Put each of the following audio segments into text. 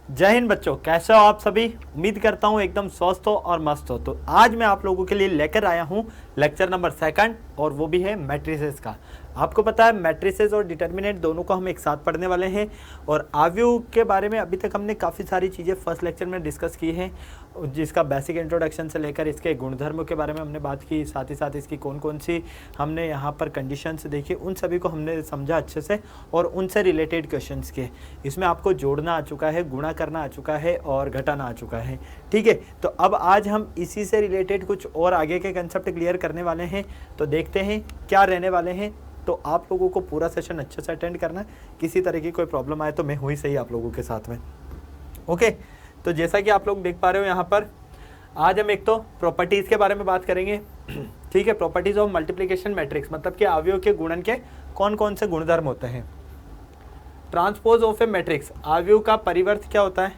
जय हिंद बच्चों, कैसे हो आप सभी। उम्मीद करता हूँ एकदम स्वस्थ हो और मस्त हो। तो आज मैं आप लोगों के लिए लेकर आया हूँ लेक्चर नंबर 2 और वो भी है मैट्रिसेस का। आपको पता है मैट्रिसेस और डिटर्मिनेंट दोनों को हम एक साथ पढ़ने वाले हैं। और आव्यूह के बारे में अभी तक हमने काफ़ी सारी चीज़ें फर्स्ट लेक्चर में डिस्कस की हैं, जिसका बेसिक इंट्रोडक्शन से लेकर इसके गुणधर्मों के बारे में हमने बात की, साथ ही साथ इसकी कौन कौन सी हमने यहाँ पर कंडीशंस देखी, उन सभी को हमने समझा अच्छे से और उनसे रिलेटेड क्वेश्चंस किए। इसमें आपको जोड़ना आ चुका है, गुणा करना आ चुका है और घटाना आ चुका है। ठीक है, तो अब आज हम इसी से रिलेटेड कुछ और आगे के कंसेप्ट क्लियर करने वाले हैं। तो देखते हैं क्या रहने वाले हैं। तो आप लोगों को पूरा सेशन अच्छे से अटेंड करना है। किसी तरह की कोई प्रॉब्लम आए तो मैं हुई सही आप लोगों के साथ में। ओके, तो जैसा कि आप लोग देख पा रहे हो यहाँ पर आज हम एक तो प्रॉपर्टीज़ के बारे में बात करेंगे। ठीक है, प्रॉपर्टीज़ ऑफ मल्टीप्लिकेशन मैट्रिक्स, मतलब कि आव्यूह के गुणन के कौन कौन से गुणधर्म होते हैं। ट्रांसपोज ऑफ ए मैट्रिक्स, आव्यूह का परिवर्त क्या होता है,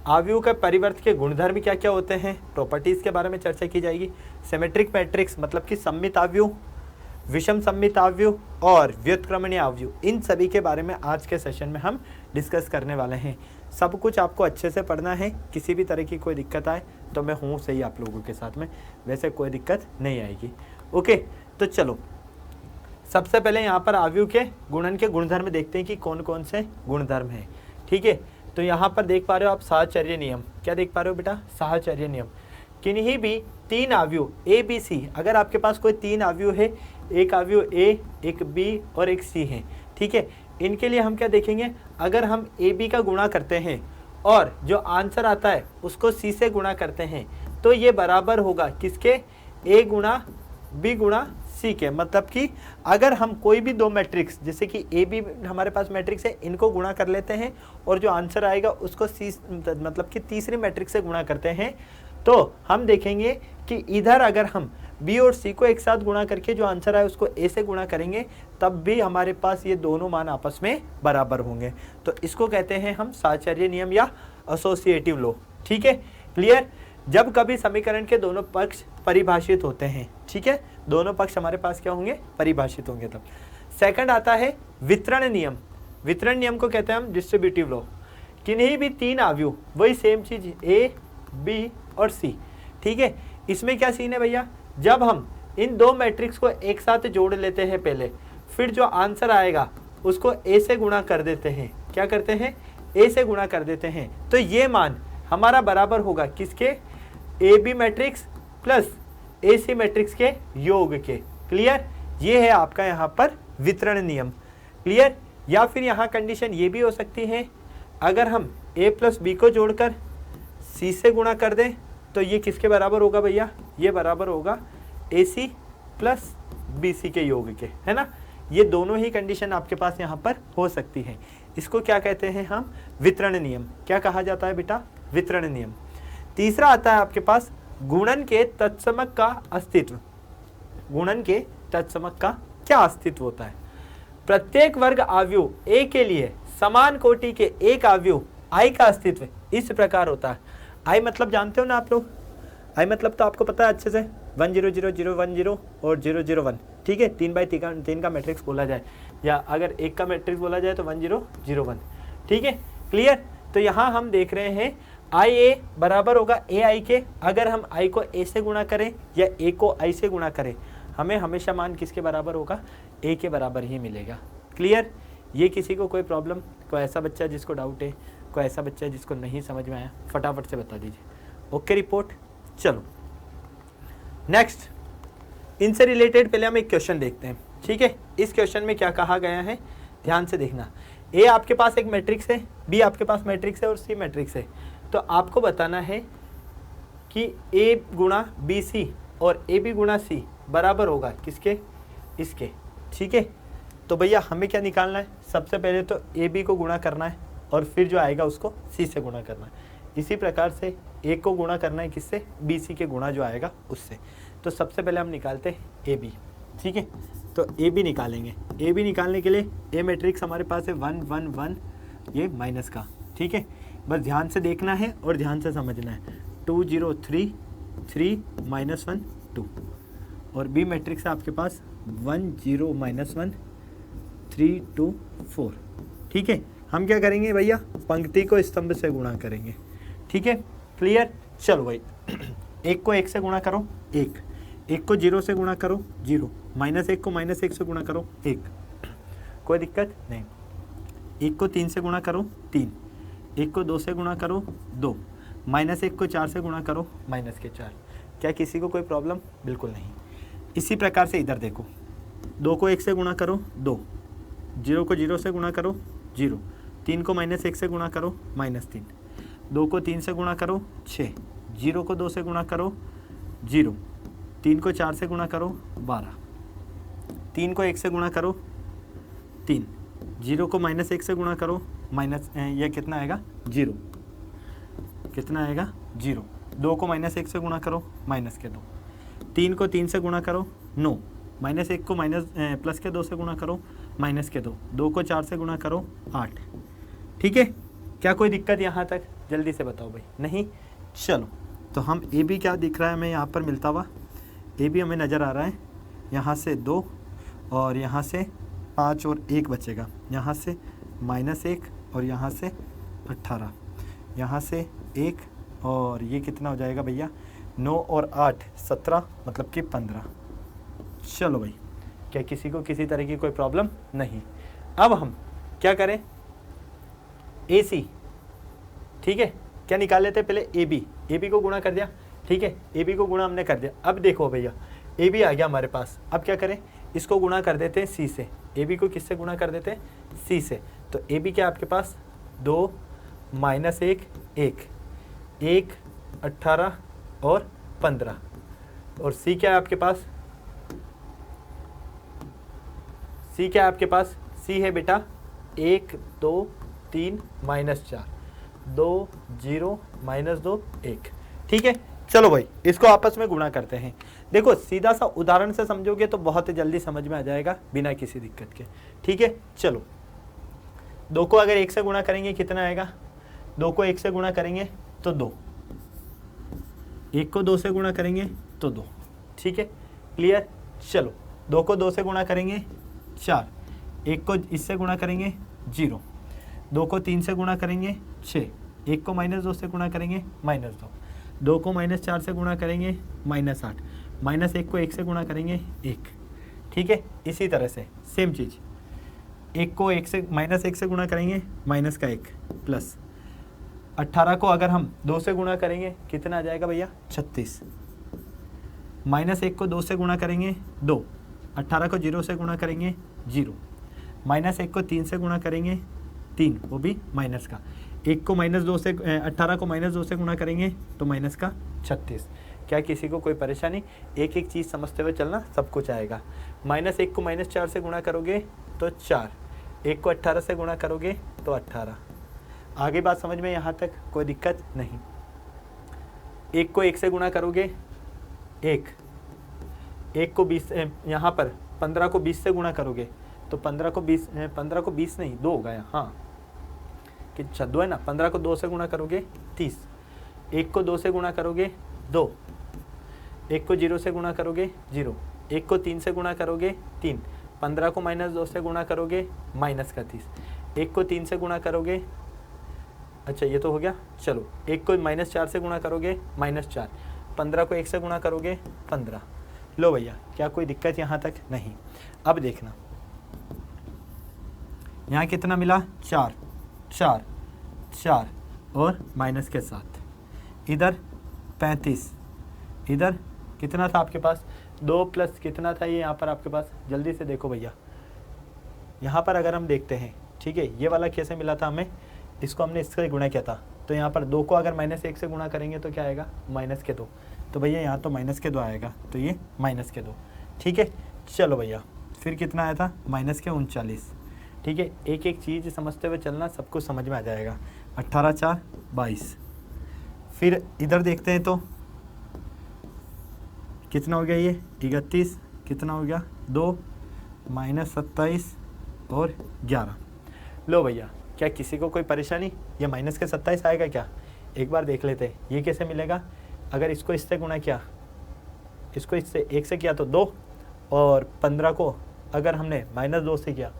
आव्यूह के परिवर्त के गुणधर्म क्या क्या होते हैं, प्रॉपर्टीज़ के बारे में चर्चा की जाएगी। सिमेट्रिक मैट्रिक्स मतलब कि सममित आव्यूह, विषम सममित आव्यूह और व्युत्क्रमणीय आव्यूह, इन सभी के बारे में आज के सेशन में हम डिस्कस करने वाले हैं। सब कुछ आपको अच्छे से पढ़ना है। किसी भी तरह की कोई दिक्कत आए तो मैं हूँ सही आप लोगों के साथ में, वैसे कोई दिक्कत नहीं आएगी। ओके, तो चलो सबसे पहले यहाँ पर आव्यूह के गुणन के गुणधर्म देखते हैं कि कौन कौन से गुणधर्म हैं। ठीक है, तो यहाँ पर देख पा रहे हो आप साहचर्य नियम। क्या देख पा रहे हो बेटा, साहचर्य नियम। किन्हीं भी 3 आव्यूह ए बी सी, अगर आपके पास कोई 3 आव्यूह है, एक आव्यूह ए, एक बी और एक सी है, ठीक है, इनके लिए हम क्या देखेंगे, अगर हम ए बी का गुणा करते हैं और जो आंसर आता है उसको सी से गुणा करते हैं तो ये बराबर होगा किसके, ए गुणा बी गुणा सी के। मतलब कि अगर हम कोई भी 2 मैट्रिक्स, जैसे कि ए बी हमारे पास मैट्रिक्स है, इनको गुणा कर लेते हैं और जो आंसर आएगा उसको सी मतलब कि तीसरी मैट्रिक्स से गुणा करते हैं, तो हम देखेंगे कि इधर अगर हम बी और सी को एक साथ गुणा करके जो आंसर आए उसको ए से गुणा करेंगे तब भी हमारे पास ये दोनों मान आपस में बराबर होंगे। तो इसको कहते हैं हम साहचर्य नियम या एसोसिएटिव लॉ। ठीक है, क्लियर। जब कभी समीकरण के दोनों पक्ष परिभाषित होते हैं, ठीक है, दोनों पक्ष हमारे पास क्या होंगे, परिभाषित होंगे तब। सेकंड आता है वितरण नियम। वितरण नियम को कहते हैं हम डिस्ट्रीब्यूटिव लॉ। किन्हीं भी 3 आव्यूह, वही सेम चीज ए बी और सी, ठीक है, इसमें क्या सीन है भैया, जब हम इन 2 मैट्रिक्स को एक साथ जोड़ लेते हैं पहले, फिर जो आंसर आएगा उसको ए से गुणा कर देते हैं। क्या करते हैं, ए से गुणा कर देते हैं, तो ये मान हमारा बराबर होगा किसके, A B matrix plus A C matrix के योग के। क्लियर, ये है आपका यहाँ पर वितरण नियम। क्लियर, या फिर यहाँ कंडीशन ये भी हो सकती है, अगर हम ए प्लस बी को जोड़कर सी से गुणा कर दें तो ये किसके बराबर होगा भैया, ये बराबर होगा ए सी प्लस बी सी के योग के, है ना। ये दोनों ही कंडीशन आपके पास यहाँ पर हो सकती है। इसको क्या कहते हैं हम, वितरण नियम। क्या कहा जाता है बेटा, वितरण नियम। तीसरा आता है आपके पास गुणन के तत्समक का अस्तित्व। गुणन के तत्समक का क्या अस्तित्व होता है, प्रत्येक वर्ग आव्यूह ए के लिए समान कोटि के एक आव्यूह आई का अस्तित्व इस प्रकार होता है। आई मतलब जानते हो ना आप लोग, आई मतलब तो आपको पता है अच्छे से, 1 0 0 0 1 0 और 0 0 1, ठीक है, 3x3 का मैट्रिक्स बोला जाए, या अगर एक का मैट्रिक्स बोला जाए तो 1 0 0 1, ठीक है, क्लियर। तो यहाँ हम देख रहे हैं आई ए बराबर होगा ए आई के। अगर हम आई को ए से गुणा करें या ए को आई से गुणा करें, हमें हमेशा मान किसके बराबर होगा, ए के बराबर ही मिलेगा। क्लियर, ये किसी को कोई प्रॉब्लम, कोई ऐसा बच्चा जिसको डाउट है, कोई ऐसा बच्चा जिसको नहीं समझ में आया, फटाफट से बता दीजिए। Okay report. चलो नेक्स्ट, इनसे रिलेटेड पहले हम एक क्वेश्चन देखते हैं। ठीक है, इस क्वेश्चन में क्या कहा गया है, ध्यान से देखना। ए आपके पास एक मैट्रिक्स है, बी आपके पास मैट्रिक्स है और सी मैट्रिक्स है। तो आपको बताना है कि ए गुणा बी सी और ए बी गुणा सी बराबर होगा किसके, इसके। ठीक है, तो भैया हमें क्या निकालना है, सबसे पहले तो ए बी को गुणा करना है और फिर जो आएगा उसको सी से गुणा करना है। इसी प्रकार से ए को गुणा करना है किससे, बी सी के गुणा जो आएगा उससे। तो सबसे पहले हम निकालते हैं ए बी। ठीक है, तो ए बी निकालेंगे। ए बी निकालने के लिए ए मैट्रिक्स हमारे पास है 1 1 1, ये माइनस का। ठीक है, बस ध्यान से देखना है और ध्यान से समझना है। 2 0 3 3 -1 2, और बी मैट्रिक्स है आपके पास 1 0 -1 3 2 4। ठीक है, हम क्या करेंगे भैया, पंक्ति को स्तंभ से गुणा करेंगे। ठीक है, क्लियर। चलो भाई, एक को एक से गुणा करो, एक को 0 से गुणा करो 0, -1 को -1 से गुणा करो 1, कोई दिक्कत नहीं। एक को 3 से गुणा करो 3, एक को 2 से गुणा करो 2, -1 को 4 से गुणा करो -4। क्या किसी को कोई प्रॉब्लम? बिल्कुल नहीं। इसी प्रकार से इधर देखो, 2 को 1 से गुणा करो 2, 0 को 0 से गुणा करो 0, 3 को -1 से गुणा करो -3, 2 को 3 से गुणा करो 6, 0 को 2 से गुणा करो 0, 3 को 4 से गुणा करो 12, 3 को 1 से गुणा करो 3, 0 को -1 से गुणा करो यह कितना आएगा 0, कितना आएगा 0, 2 को -1 से गुणा करो -2, 3 को 3 से गुणा करो 9, -1 को +2 से गुणा करो -2, 2 को 4 से गुणा करो 8। ठीक है, क्या कोई दिक्कत यहाँ तक? जल्दी से बताओ भाई। नहीं? चलो, तो हम ए बी क्या दिख रहा है हमें यहाँ पर मिलता हुआ, ए बी हमें नज़र आ रहा है, यहाँ से 2 और यहाँ से 5 और 1 बचेगा, यहाँ से -1 और यहाँ से 18, यहाँ से 1 और ये कितना हो जाएगा भैया 9 और 8 17, मतलब कि 15। चलो भाई, क्या किसी को किसी तरह की कोई प्रॉब्लम? नहीं। अब हम क्या करें, ए सी, ठीक है, क्या निकाल लेते हैं पहले ए बी को गुणा कर दिया। ठीक है, ए बी को गुणा हमने कर दिया। अब देखो भैया, ए बी आ गया हमारे पास। अब क्या करें, इसको गुणा कर देते हैं सी से। ए बी को किससे गुणा कर देते हैं? सी से। तो ए बी क्या आपके पास 2 -1 1 18 और 15, और सी क्या है आपके पास? सी क्या है आपके पास? सी है बेटा 1 2 3 -4 2 0 -2 1। ठीक है, चलो भाई, इसको आपस में गुणा करते हैं। देखो, सीधा सा उदाहरण से समझोगे तो बहुत जल्दी समझ में आ जाएगा बिना किसी दिक्कत के। ठीक है, चलो, 2 को अगर 1 से गुणा करेंगे कितना आएगा? 2 को 1 से गुणा करेंगे तो 2, 1 को 2 से गुणा करेंगे तो 2। ठीक है, क्लियर। चलो, 2 को 2 से गुणा करेंगे 4, 1 को इससे गुणा करेंगे 0, 2 को 3 से गुणा करेंगे 6, 1 को -2 से गुणा करेंगे -2, 2 को -4 से गुणा करेंगे -8, -1 को 1 से गुणा करेंगे 1। ठीक है, इसी तरह से सेम चीज़, 1 को 1 से -1 से गुणा करेंगे -1 प्लस 18 को अगर हम 2 से गुणा करेंगे कितना आ जाएगा भैया 36, -1 को 2 से गुणा करेंगे 2, 18 को 0 से गुणा करेंगे 0, -1 को 3 से गुणा करेंगे 3, वो भी माइनस का, 1 को -2 से 18 को -2 से गुणा करेंगे तो माइनस का 36। क्या किसी को कोई परेशानी? एक एक चीज़ समझते हुए चलना, सब कुछ आएगा। -1 को -4 से गुणा करोगे तो 4, 1 को 18 से गुणा करोगे तो 18। आगे बात समझ में यहाँ तक? कोई दिक्कत नहीं। 1 को 1 से गुणा करोगे 1 को 20, यहाँ पर 15 को 20 से गुणा करोगे तो 15 को 20 नहीं 2 होगा, हाँ कि 2 है ना। 15 को 2 से गुणा करोगे 30, 1 को 2 से गुणा करोगे 2, 1 को 0 से गुणा करोगे 0, 1 को 3 से गुणा करोगे 3, 15 को -2 से गुणा करोगे -30, 1 को 3 से गुणा करोगे, अच्छा ये तो हो गया। चलो, 1 को -4 से गुणा करोगे -4, 15 को 1 से गुणा करोगे 15। लो भैया, क्या कोई दिक्कत यहाँ तक? नहीं। अब देखना, यहाँ कितना मिला 4 4 4 और माइनस के साथ, इधर 35, इधर कितना था आपके पास 2 प्लस कितना था ये यहाँ पर आपके पास? जल्दी से देखो भैया, यहाँ पर अगर हम देखते हैं, ठीक है, ये वाला कैसे मिला था हमें? इसको हमने इससे गुणा किया था, तो यहाँ पर 2 को अगर -1 से गुणा करेंगे तो क्या आएगा -2, तो भैया यहाँ तो -2 आएगा, तो ये -2। ठीक है, चलो भैया, फिर कितना आया था -39। ठीक है, एक एक चीज़ समझते हुए चलना, सब कुछ समझ में आ जाएगा। 18 4 22। फिर इधर देखते हैं तो कितना हो गया ये 31, कितना हो गया 2 -27 और 11। लो भैया, क्या किसी को कोई परेशानी? ये माइनस के 27 आएगा क्या? एक बार देख लेते हैं ये कैसे मिलेगा। अगर इसको इससे गुणा किया, इसको इससे 1 से किया तो 2, और 15 को अगर हमने -2 से किया,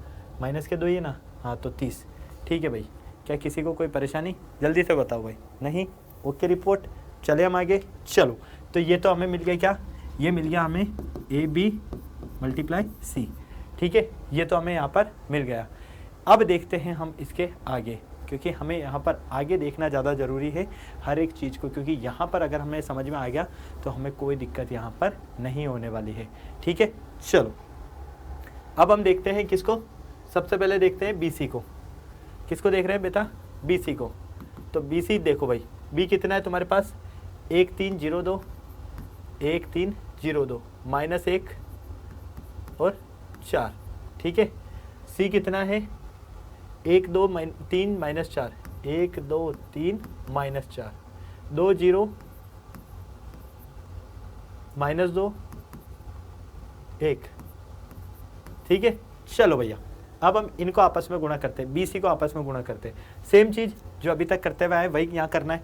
-2 ही ना, हाँ तो 30, ठीक है भाई, क्या किसी को कोई परेशानी? जल्दी से बताओ भाई। नहीं? Okay report. चले हम आगे। चलो, तो ये तो हमें मिल गया क्या? ये मिल गया हमें AB मल्टीप्लाई C। ठीक है, ये तो हमें यहाँ पर मिल गया। अब देखते हैं हम इसके आगे, क्योंकि हमें यहाँ पर आगे देखना ज़्यादा ज़रूरी है हर एक चीज़ को, क्योंकि यहाँ पर अगर हमें समझ में आ गया तो हमें कोई दिक्कत यहाँ पर नहीं होने वाली है। ठीक है, चलो अब हम देखते हैं किसको। सबसे पहले देखते हैं BC को। किसको देख रहे हैं बेटा? BC को। तो BC देखो भाई, B कितना है तुम्हारे पास? 1302, 1302 -1 और 4। ठीक है, C कितना है? 1 2 3 -4, 1 2 3 -4, 2 0 -2 1। ठीक है, चलो भैया अब हम इनको आपस में गुणा करते हैं, BC को आपस में गुणा करते हैं। सेम चीज़ जो अभी तक करते हुए आए वही यहाँ करना है।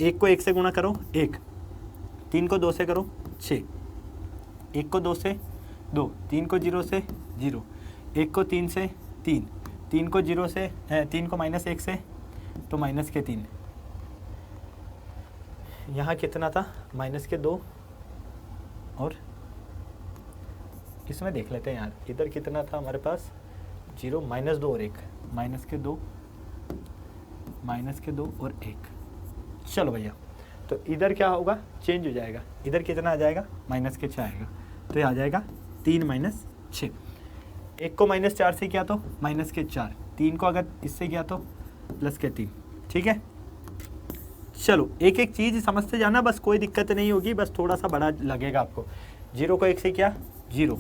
1 को 1 से गुणा करो 1, 3 को 2 से करो 6, 1 को 2 से 2, 3 को 0 से 0, 1 को 3 से 3, 3 को 0 से 3 को -1 से तो -3। यहाँ कितना था? -2। और इसमें देख लेते हैं यार, इधर कितना था हमारे पास? 0 -2 और 1, -2 और 1। चलो भैया, तो इधर क्या होगा? चेंज हो जाएगा। इधर कितना आ जाएगा? -6 आएगा, तो ये आ जाएगा 3 -6। 1 को -4 से किया तो -4, 3 को अगर इससे किया तो +3। ठीक है, चलो एक एक चीज़ समझते जाना, बस कोई दिक्कत नहीं होगी, बस थोड़ा सा बड़ा लगेगा आपको। 0 को 1 से किया 0,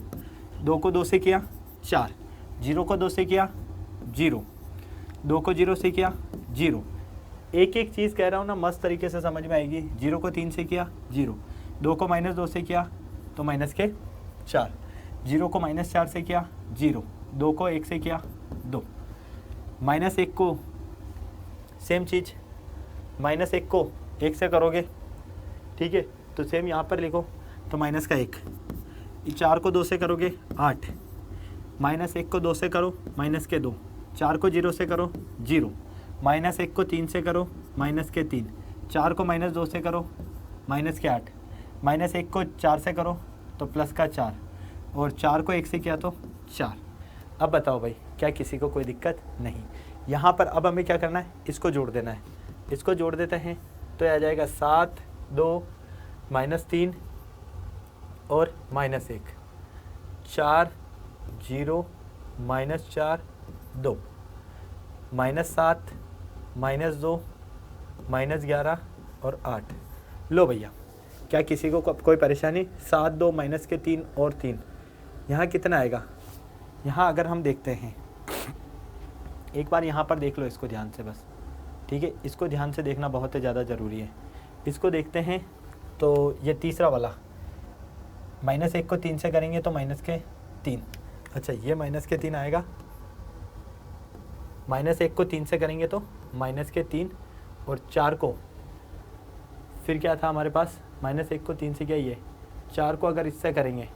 2 को 2 से किया 4, 0 को 2 से किया 0, 2 को 0 से किया 0। एक एक चीज़ कह रहा हूँ ना, मस्त तरीके से समझ में आएगी। 0 को 3 से किया 0, 2 को -2 से किया तो -4, 0 को -4 से किया 0, 2 को 1 से किया 2, -1 को सेम चीज़, -1 को 1 से करोगे। ठीक है, तो सेम यहाँ पर लिखो तो -1, 4 को 2 से करोगे 8, -1 को 2 से करो -2, 4 को 0 से करो 0, -1 को 3 से करो -3, 4 को -2 से करो -8, -1 को 4 से करो तो +4, और 4 को 1 से किया तो 4। अब बताओ भाई, क्या किसी को कोई दिक्कत? नहीं। यहाँ पर अब हमें क्या करना है? इसको जोड़ देना है। इसको जोड़ देते हैं तो आ जाएगा 7 2 -3 और -1, 4 0 -4 2, -7 -2 -11 और 8। लो भैया, क्या किसी को कोई परेशानी? 7 2 -3 और 3, यहाँ कितना आएगा? यहाँ अगर हम देखते हैं, एक बार यहाँ पर देख लो इसको ध्यान से बस। ठीक है, इसको ध्यान से देखना बहुत ज़्यादा ज़रूरी है। इसको देखते हैं तो ये तीसरा वाला, -1 को 3 से करेंगे तो -3। अच्छा, ये -3 आएगा। -1 को 3 से करेंगे तो -3, और 4 को फिर क्या था हमारे पास? -1 को 3 से क्या? ये 4 को अगर इससे करेंगे।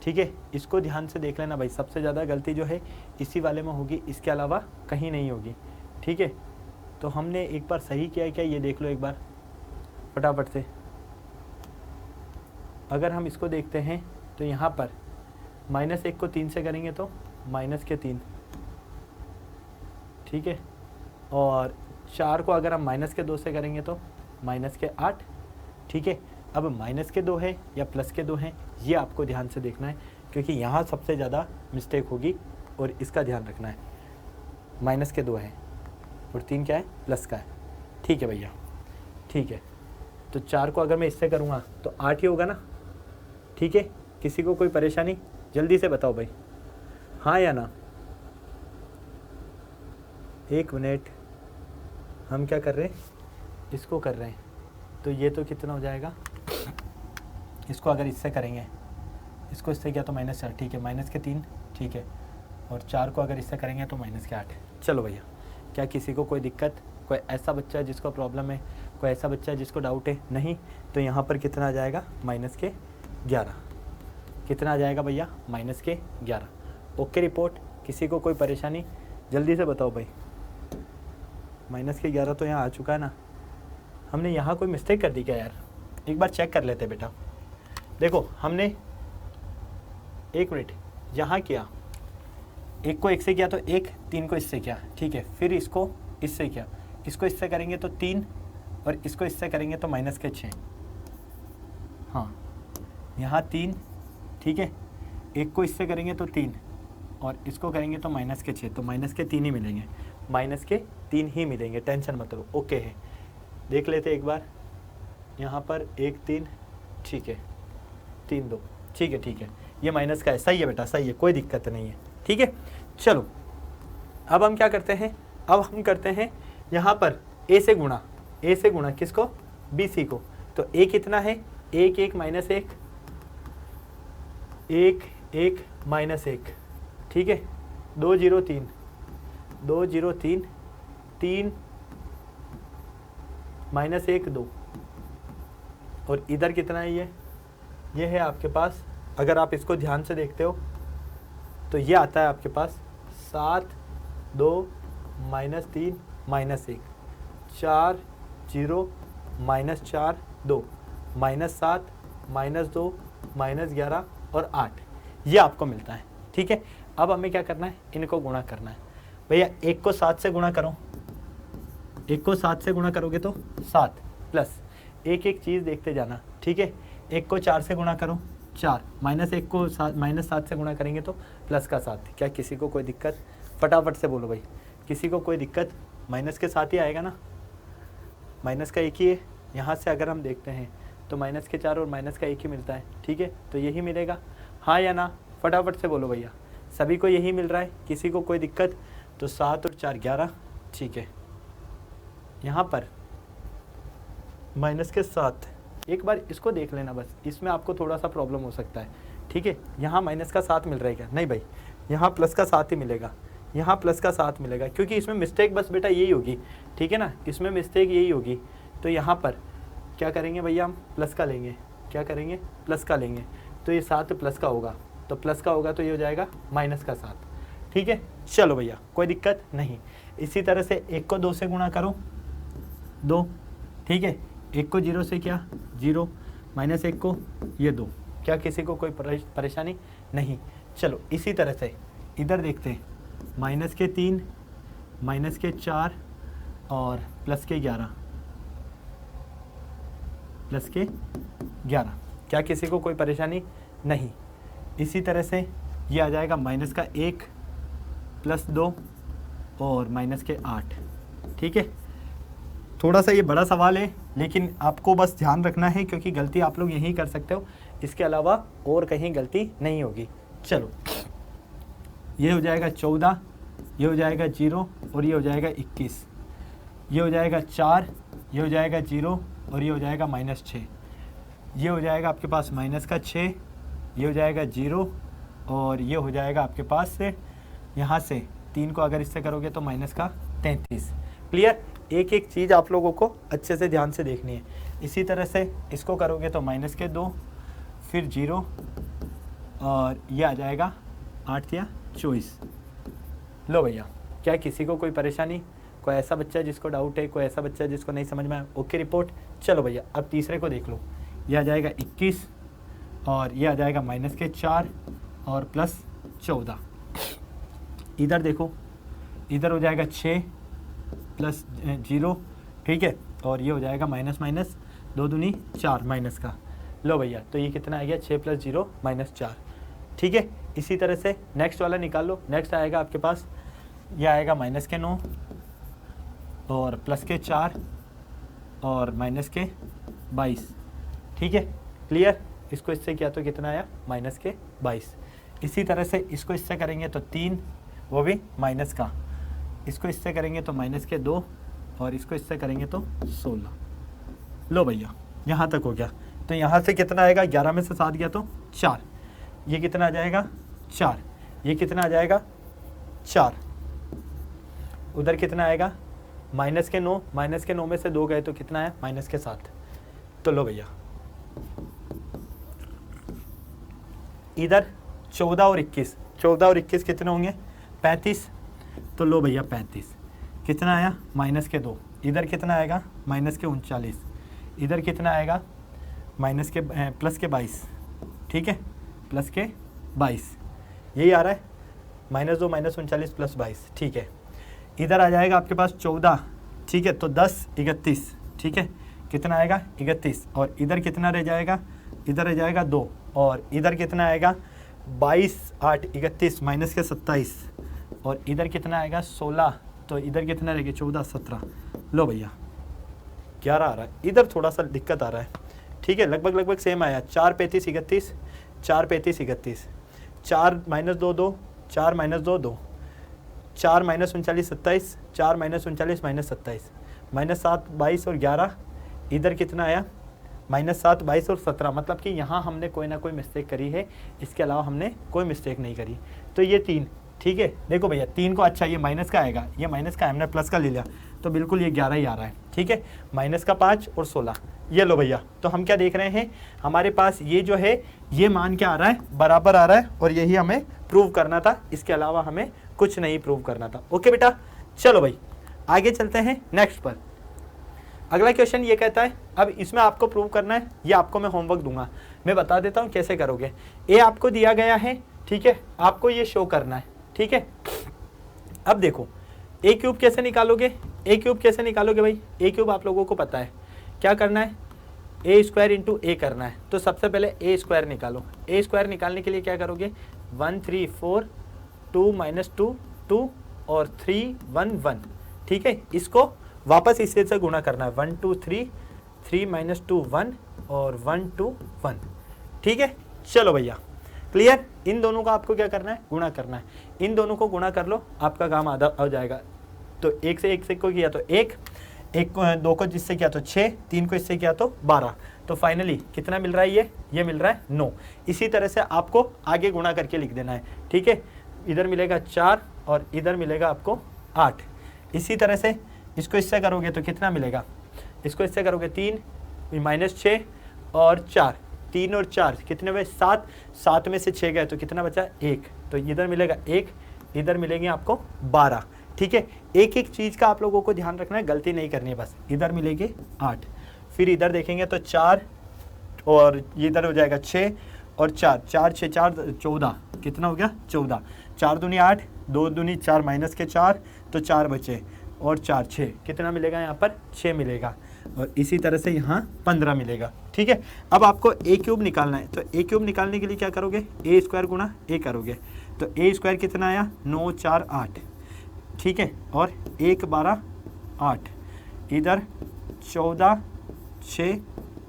ठीक है, इसको ध्यान से देख लेना भाई। सबसे ज़्यादा गलती जो है इसी वाले में होगी, इसके अलावा कहीं नहीं होगी। ठीक है, तो हमने एक बार सही किया है क्या? ये देख लो एक बार फटाफट से। अगर हम इसको देखते हैं तो यहाँ पर -1 को 3 से करेंगे तो -3। ठीक है, और 4 को अगर हम -2 से करेंगे तो -8। ठीक है, अब -2 है या +2 है, ये आपको ध्यान से देखना है, क्योंकि यहाँ सबसे ज़्यादा मिस्टेक होगी, और इसका ध्यान रखना है। -2 है और 3 क्या है? प्लस का है। ठीक है भैया, ठीक है, तो 4 को अगर मैं इससे करूँगा तो 8 ही होगा ना? ठीक है, किसी को कोई परेशानी? जल्दी से बताओ भाई, हाँ या ना? 1 मिनट, हम क्या कर रहे हैं? इसको कर रहे हैं, तो ये तो कितना हो जाएगा? इसको अगर इससे करेंगे, इसको इससे किया तो -4। ठीक है, -3। ठीक है, और 4 को अगर इससे करेंगे तो -8। चलो भैया, क्या किसी को कोई दिक्कत? कोई ऐसा बच्चा है जिसको प्रॉब्लम है? कोई ऐसा बच्चा है जिसको डाउट है? नहीं, तो यहाँ पर कितना आ जाएगा? -11। कितना आ जाएगा भैया? -11। ओके रिपोर्ट, किसी को कोई परेशानी? जल्दी से बताओ भाई। माइनस के 11 तो यहाँ आ चुका है ना। हमने यहाँ कोई मिस्टेक कर दी क्या यार? एक बार चेक कर लेते हैं बेटा। देखो हमने, एक मिनट, यहाँ किया, एक को एक से किया तो एक, 3 को इससे किया, ठीक है। फिर इसको इससे किया, इसको इससे करेंगे तो 3, और इसको इससे करेंगे तो माइनस के 6। हाँ, यहाँ 3, ठीक है। एक को इससे करेंगे तो 3, और इसको करेंगे तो माइनस के 6, तो माइनस के 3 ही मिलेंगे, माइनस के 3 ही मिलेंगे, टेंशन मत लो। ओके है, देख लेते एक बार। यहाँ पर 1 3, ठीक है, 3 2, ठीक है, ठीक है, ये माइनस का है। सही है बेटा, सही है, कोई दिक्कत नहीं है, ठीक है। चलो अब हम क्या करते हैं, अब हम करते हैं यहाँ पर ए से गुणा, ए से गुणा किसको? बी सी को। तो ए कितना है? 1 1 माइनस 1, 1 1 माइनस 1, ठीक है। 2 0 3, 2 0 3, 3 माइनस 1 2, और इधर कितना है? ये है आपके पास, अगर आप इसको ध्यान से देखते हो तो ये आता है आपके पास 7 2 minus 3 minus 1, 4 0 minus 4 2 minus 7 minus 2 minus 11 और 8, ये आपको मिलता है, ठीक है। अब हमें क्या करना है? इनको गुणा करना है। भैया 1 को 7 से गुणा करो, 1 को 7 से गुणा करोगे तो 7, प्लस एक एक चीज़ देखते जाना, ठीक है। 1 को 4 से गुणा करो, 4, माइनस 1 को माइनस 7 से गुणा करेंगे तो प्लस का 7। क्या किसी को कोई दिक्कत? फटाफट से बोलो भाई, किसी को कोई दिक्कत? माइनस के 7 ही आएगा ना, माइनस का 1 ही है। यहाँ से अगर हम देखते हैं तो माइनस के 4 और माइनस का 1 ही मिलता है, ठीक है, तो यही मिलेगा, हाँ या ना? फटाफट से बोलो भैया, सभी को यही मिल रहा है, किसी को कोई दिक्कत? तो 7 और 4 11, ठीक है। यहाँ पर माइनस के 7, एक बार इसको देख लेना बस, इसमें आपको थोड़ा सा प्रॉब्लम हो सकता है, ठीक है। यहाँ माइनस का 7 मिल रहा है क्या? नहीं भाई, यहाँ प्लस का 7 ही मिलेगा, यहाँ प्लस का 7 मिलेगा, क्योंकि इसमें मिस्टेक बस बेटा यही होगी, ठीक है ना, इसमें मिस्टेक यही होगी। तो यहाँ पर क्या करेंगे भैया? हम प्लस का लेंगे, क्या करेंगे? प्लस का लेंगे, तो ये 7 प्लस का होगा, तो प्लस का होगा तो ये हो जाएगा माइनस का 7, ठीक है। चलो भैया, कोई दिक्कत नहीं। इसी तरह से 1 को 2 से गुणा करो, 2, ठीक है। 1 को 0 से क्या? 0, माइनस 1 को ये 2। क्या किसी को कोई परेशानी? नहीं। चलो इसी तरह से इधर देखते हैं, माइनस के 3, माइनस के 4 और प्लस के 11, प्लस के 11। क्या किसी को कोई परेशानी? नहीं। इसी तरह से ये आ जाएगा माइनस का 1 प्लस 2 और माइनस के 8, ठीक है। थोड़ा सा ये बड़ा सवाल है, लेकिन आपको बस ध्यान रखना है, क्योंकि गलती आप लोग यहीं कर सकते हो, इसके अलावा और कहीं गलती नहीं होगी। चलो ये हो जाएगा 14, ये हो जाएगा 0 और ये हो जाएगा 21, ये हो जाएगा 4, ये हो जाएगा 0 और ये हो जाएगा माइनस 6, ये हो जाएगा आपके पास माइनस का 6, ये हो जाएगा 0 और ये हो जाएगा आपके पास से यहाँ से 3 को अगर इससे करोगे तो माइनस का 33। क्लियर? एक एक चीज़ आप लोगों को अच्छे से ध्यान से देखनी है। इसी तरह से इसको करोगे तो माइनस के 2, फिर 0 और ये आ जाएगा 8 या 24। लो भैया, क्या किसी को कोई परेशानी? कोई ऐसा बच्चा जिसको डाउट है, कोई ऐसा बच्चा जिसको नहीं समझ में आया? Okay report. चलो भैया अब तीसरे को देख लो, ये आ जाएगा 21 और ये आ जाएगा माइनस के 4 और प्लस 14। इधर देखो, इधर हो जाएगा 6 प्लस 0, ठीक है, और ये हो जाएगा माइनस माइनस 2 दूनी 4 माइनस का। लो भैया, तो ये कितना आ गया? 6 प्लस 0 माइनस 4, ठीक है। इसी तरह से नेक्स्ट वाला निकाल लो। नेक्स्ट आएगा आपके पास, ये आएगा माइनस के 9 और प्लस के 4 और माइनस के 22, ठीक है। क्लियर? इसको इससे किया तो कितना आया? माइनस के 22। इसी तरह से इसको इससे करेंगे तो 3, वो भी माइनस का। इसको इससे करेंगे तो माइनस के 2 और इसको इससे करेंगे तो 16। लो भैया, यहाँ तक हो गया। तो यहाँ से कितना आएगा? 11 में से 7 गया तो 4। ये कितना आ जाएगा? 4। ये कितना आ जाएगा? 4। उधर कितना आएगा? माइनस के 9। माइनस के 9 में से 2 गए तो कितना है? माइनस के 7। तो लो भैया, इधर 14 और 21, 14 और 21 कितने होंगे? 35। तो लो भैया 35, कितना आया माइनस के 2, इधर कितना आएगा माइनस के 39, इधर कितना आएगा माइनस के प्लस के 22, ठीक है प्लस के 22, यही आ रहा है -2 -39 प्लस 22, ठीक है। इधर आ जाएगा आपके पास 14, ठीक है, तो 10 31, ठीक है, कितना आएगा 31, और इधर कितना रह जाएगा, इधर रह जाएगा 2, और इधर कितना आएगा 22 8 31 माइनस के 27, और इधर कितना आएगा 16, तो इधर कितना रहेगा 14 17, लो भैया 11 आ रहा है, इधर थोड़ा सा दिक्कत आ रहा है, ठीक है, लगभग सेम आया, 4 35 31, 4 35 31, 4 -2 2, 4 -2 2, 4 -39 27, 4 -39 -27, -7 22 और 11, इधर कितना आया -7 22 और 17, मतलब कि यहाँ हमने कोई ना कोई मिस्टेक करी है, इसके अलावा हमने कोई मिस्टेक नहीं करी, तो ये 3, ठीक है। देखो भैया 3 को, अच्छा ये माइनस का आएगा, ये माइनस का हमने प्लस का ले लिया, तो बिल्कुल ये 11 ही आ रहा है, ठीक है, माइनस का 5 और 16, ये लो भैया। तो हम क्या देख रहे हैं, हमारे पास ये जो है ये मान क्या आ रहा है, बराबर आ रहा है, और यही हमें प्रूव करना था, इसके अलावा हमें कुछ नहीं प्रूव करना था। ओके बेटा, चलो भाई आगे चलते हैं नेक्स्ट पर। अगला क्वेश्चन ये कहता है, अब इसमें आपको प्रूव करना है, ये आपको मैं होमवर्क दूंगा, मैं बता देता हूँ कैसे करोगे। ए आपको दिया गया है, ठीक है, आपको ये शो करना है, ठीक है। अब देखो ए क्यूब कैसे निकालोगे, ए क्यूब कैसे निकालोगे भाई, ए क्यूब आप लोगों को पता है क्या करना है, ए स्क्वायर इंटू ए करना है। तो सबसे पहले ए स्क्वायर निकालो, ए स्क्वायर निकालने के लिए क्या करोगे, 1 3 4 2 -2 2 और 3 1 1, ठीक है, इसको वापस इसी से गुणा करना है, 1 2 3 3 -2 1 और 1 2 1, ठीक है। चलो भैया क्लियर, इन दोनों का आपको क्या करना है, गुणा करना है, इन दोनों को गुणा कर लो, आपका काम आधा हो जाएगा। तो 1 से को किया तो 1 को 2 को जिससे किया तो 6, 3 को इससे किया तो 12, तो फाइनली कितना मिल रहा है, ये मिल रहा है 9। इसी तरह से आपको आगे गुणा करके लिख देना है, ठीक है, इधर मिलेगा 4 और इधर मिलेगा आपको 8। इसी तरह से इसको इससे करोगे तो कितना मिलेगा, इसको इससे करोगे 3 -6 और 4, 3 और 4 कितने हुए 7, 7 में से 6 गए तो कितना बचा 1, तो इधर मिलेगा 1, इधर मिलेंगे आपको 12, ठीक है। एक एक चीज़ का आप लोगों को ध्यान रखना है, गलती नहीं करनी है बस। इधर मिलेंगे 8, फिर इधर देखेंगे तो 4 और इधर हो जाएगा 6 और 4 4 6 4 14, कितना हो गया 14, 4 दूनी 8, 2 दूनी 4 माइनस के 4, तो 4 बचे और 4 6, कितना मिलेगा यहाँ पर 6 मिलेगा, और इसी तरह से यहाँ 15 मिलेगा, ठीक है। अब आपको ए क्यूब निकालना है, तो ए क्यूब निकालने के लिए क्या करोगे, ए स्क्वायर गुणा ए करोगे, तो ए स्क्वायर कितना आया 9 4 8, ठीक है, और 1 12 8, इधर 14 6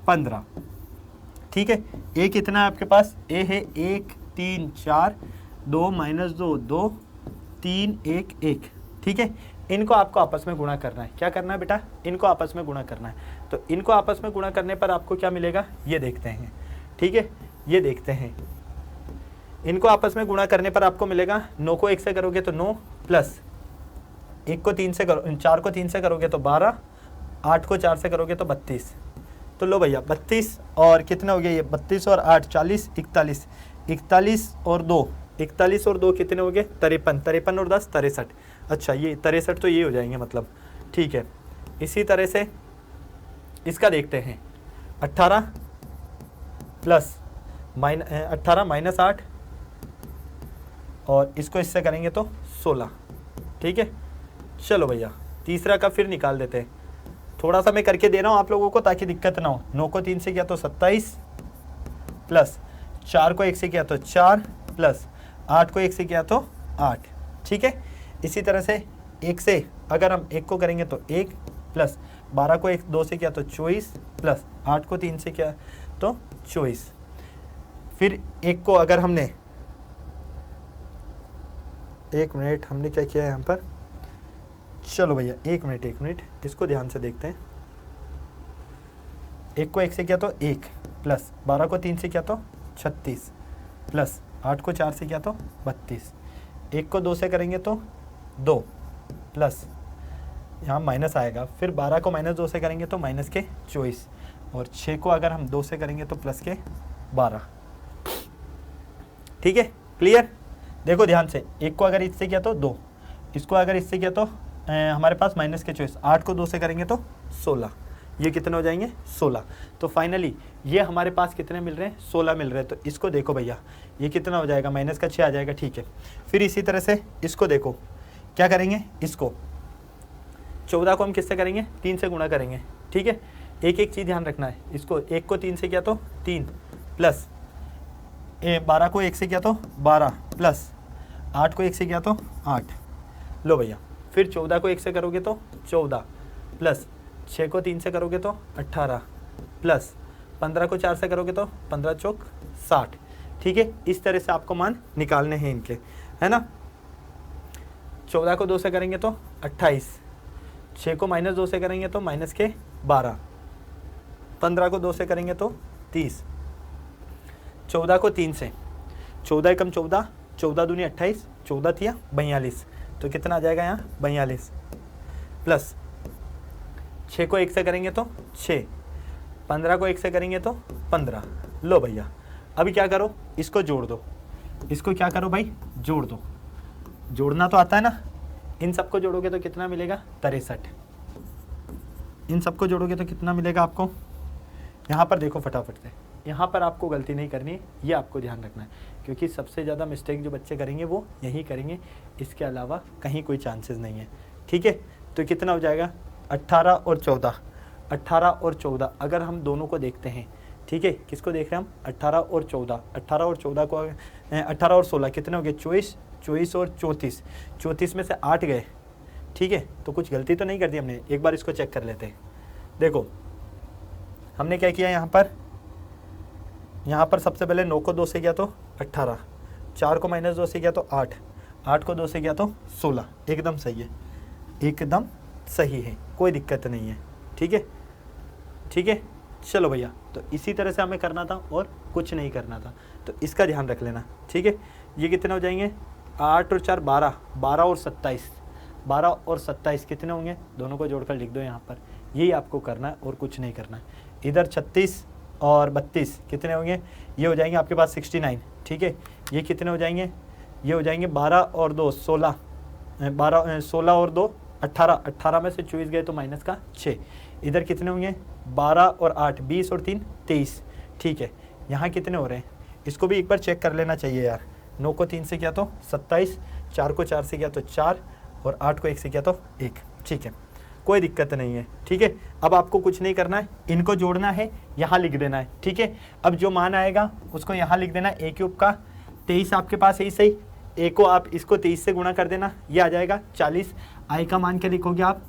15, ठीक है। ए कितना है आपके पास, ए है 1 3 4 2 -2 2 3 1 1, ठीक है। इनको आपको आपस में गुणा करना है, क्या करना है बेटा, इनको आपस में गुणा करना है। तो इनको आपस में गुणा करने पर आपको क्या मिलेगा, ये देखते हैं, ठीक है, ये देखते हैं। इनको आपस में गुणा करने पर आपको मिलेगा 9 को 1 से करोगे तो 9 प्लस 1 को 3 से करो, 4 को 3 से करोगे तो 12, 8 को 4 से करोगे तो 32, तो लो भैया 32 और कितना हो गया ये 32 और 8 40 41, 41 और 2 41 और 2 कितने हो गए 53, 53 और 10 63, अच्छा ये 63 तो ये हो जाएंगे मतलब, ठीक है। इसी तरह से इसका देखते हैं 18 प्लस 18 माइनस 8 और इसको इससे करेंगे तो 16, ठीक है। चलो भैया तीसरा का फिर निकाल देते हैं, थोड़ा सा मैं करके दे रहा हूँ आप लोगों को ताकि दिक्कत ना हो। 9 को 3 से किया तो 27 प्लस 4 को 1 से किया तो 4 प्लस 8 को 1 से किया तो 8, ठीक है। इसी तरह से 1 से अगर हम 1 को करेंगे तो 1 प्लस 12 को 1 2 से किया तो 24 प्लस 8 को 3 से किया तो 24, फिर 1 को अगर हमने 1 मिनट हमने क्या किया है यहाँ पर, चलो भैया 1 मिनट इसको ध्यान से देखते हैं। 1 को 1 से किया तो 1 प्लस 12 को 3 से किया तो 36 प्लस 8 को 4 से किया तो 32, 1 को 2 से करेंगे तो 2 प्लस यहाँ माइनस आएगा, फिर 12 को -2 से करेंगे तो माइनस के 24 और 6 को अगर हम 2 से करेंगे तो प्लस के 12, ठीक है। क्लियर, देखो ध्यान से 1 को अगर इससे किया तो 2 इसको अगर इससे किया तो हमारे पास माइनस के चॉइस, 8 को 2 से करेंगे तो 16, ये कितने हो जाएंगे 16। तो फाइनली ये हमारे पास कितने मिल रहे हैं 16 मिल रहे हैं। तो इसको देखो भैया ये कितना हो जाएगा, माइनस का 6 आ जाएगा, ठीक है। फिर इसी तरह से इसको देखो क्या करेंगे, इसको 14 को हम किससे करेंगे 3 से गुणा करेंगे, ठीक है। एक एक चीज़ ध्यान रखना है, इसको 1 को 3 से किया तो 3 प्लस 12 को 1 से किया तो 12 प्लस 8 को 1 से किया तो 8, लो भैया। फिर 14 को 1 से करोगे तो 14 प्लस 6 को 3 से करोगे तो 18 प्लस 15 को 4 से करोगे तो 15 चौक 60, ठीक है। इस तरह से आपको मान निकालने हैं इनके, है ना। 14 को 2 से करेंगे तो 28, 6 को माइनस 2 से करेंगे तो माइनस के 12, 15 को 2 से करेंगे तो 30, 14 को 3 से 14 एकम 14, 14 दूनी 28, 14 थिया 42, तो कितना आ जाएगा यहाँ 42 प्लस 6 को 1 से करेंगे तो 6, 15 को 1 से करेंगे तो 15, लो भैया। अभी क्या करो, इसको जोड़ दो, इसको क्या करो भाई जोड़ दो, जोड़ना तो आता है ना। इन सबको जोड़ोगे तो कितना मिलेगा 63, इन सबको जोड़ोगे तो कितना मिलेगा आपको। यहाँ पर देखो फटाफट से, यहाँ पर आपको गलती नहीं करनी है, ये आपको ध्यान रखना है, क्योंकि सबसे ज़्यादा मिस्टेक जो बच्चे करेंगे वो यही करेंगे, इसके अलावा कहीं कोई चांसेस नहीं है, ठीक है। तो कितना हो जाएगा 18 और 14, 18 और 14 अगर हम दोनों को देखते हैं, ठीक है। किसको देख रहे हैं हम 18 और 14, 18 और 14 को 18 और 16 कितने हो गए 24, 24 और 34, 34 में से 8 गए, ठीक है। तो कुछ गलती तो नहीं कर दी हमने, एक बार इसको चेक कर लेते हैं। देखो हमने क्या किया यहाँ पर सबसे पहले 9 को 2 से किया तो 18, 4 को माइनस 2 से किया तो 8, 8 को 2 से किया तो 16, एकदम सही है, एकदम सही है, कोई दिक्कत नहीं है, ठीक है, ठीक है। चलो भैया, तो इसी तरह से हमें करना था और कुछ नहीं करना था, तो इसका ध्यान रख लेना, ठीक है। ये कितने हो जाएंगे 8 और 4 12, 12 और 27, 12 और 27 कितने होंगे, दोनों को जोड़कर लिख दो यहाँ पर, यही आपको करना है और कुछ नहीं करना है। इधर 36 और 32 कितने होंगे, ये हो जाएंगे आपके पास 69, ठीक है। ये कितने हो जाएंगे, ये हो जाएंगे 12 और 2 16, 16 और 2 18, 18 में से 24 गए तो माइनस का 6, इधर कितने होंगे 12 और 8 20 और 3 23, ठीक है। यहाँ कितने हो रहे हैं, इसको भी एक बार चेक कर लेना चाहिए यार। 9 को 3 से किया तो 27, 4 को 4 से किया तो 4 और 8 को 1 से किया तो 1, ठीक है, कोई दिक्कत नहीं है, ठीक है। अब आपको कुछ नहीं करना है, इनको जोड़ना है, यहाँ लिख देना है, ठीक है। अब जो मान आएगा उसको यहाँ लिख देना, a क्यूब का 23 आपके पास है सही, a को आप इसको 23 से गुणा कर देना, ये आ जाएगा 40। i का मान क्या लिखोगे आप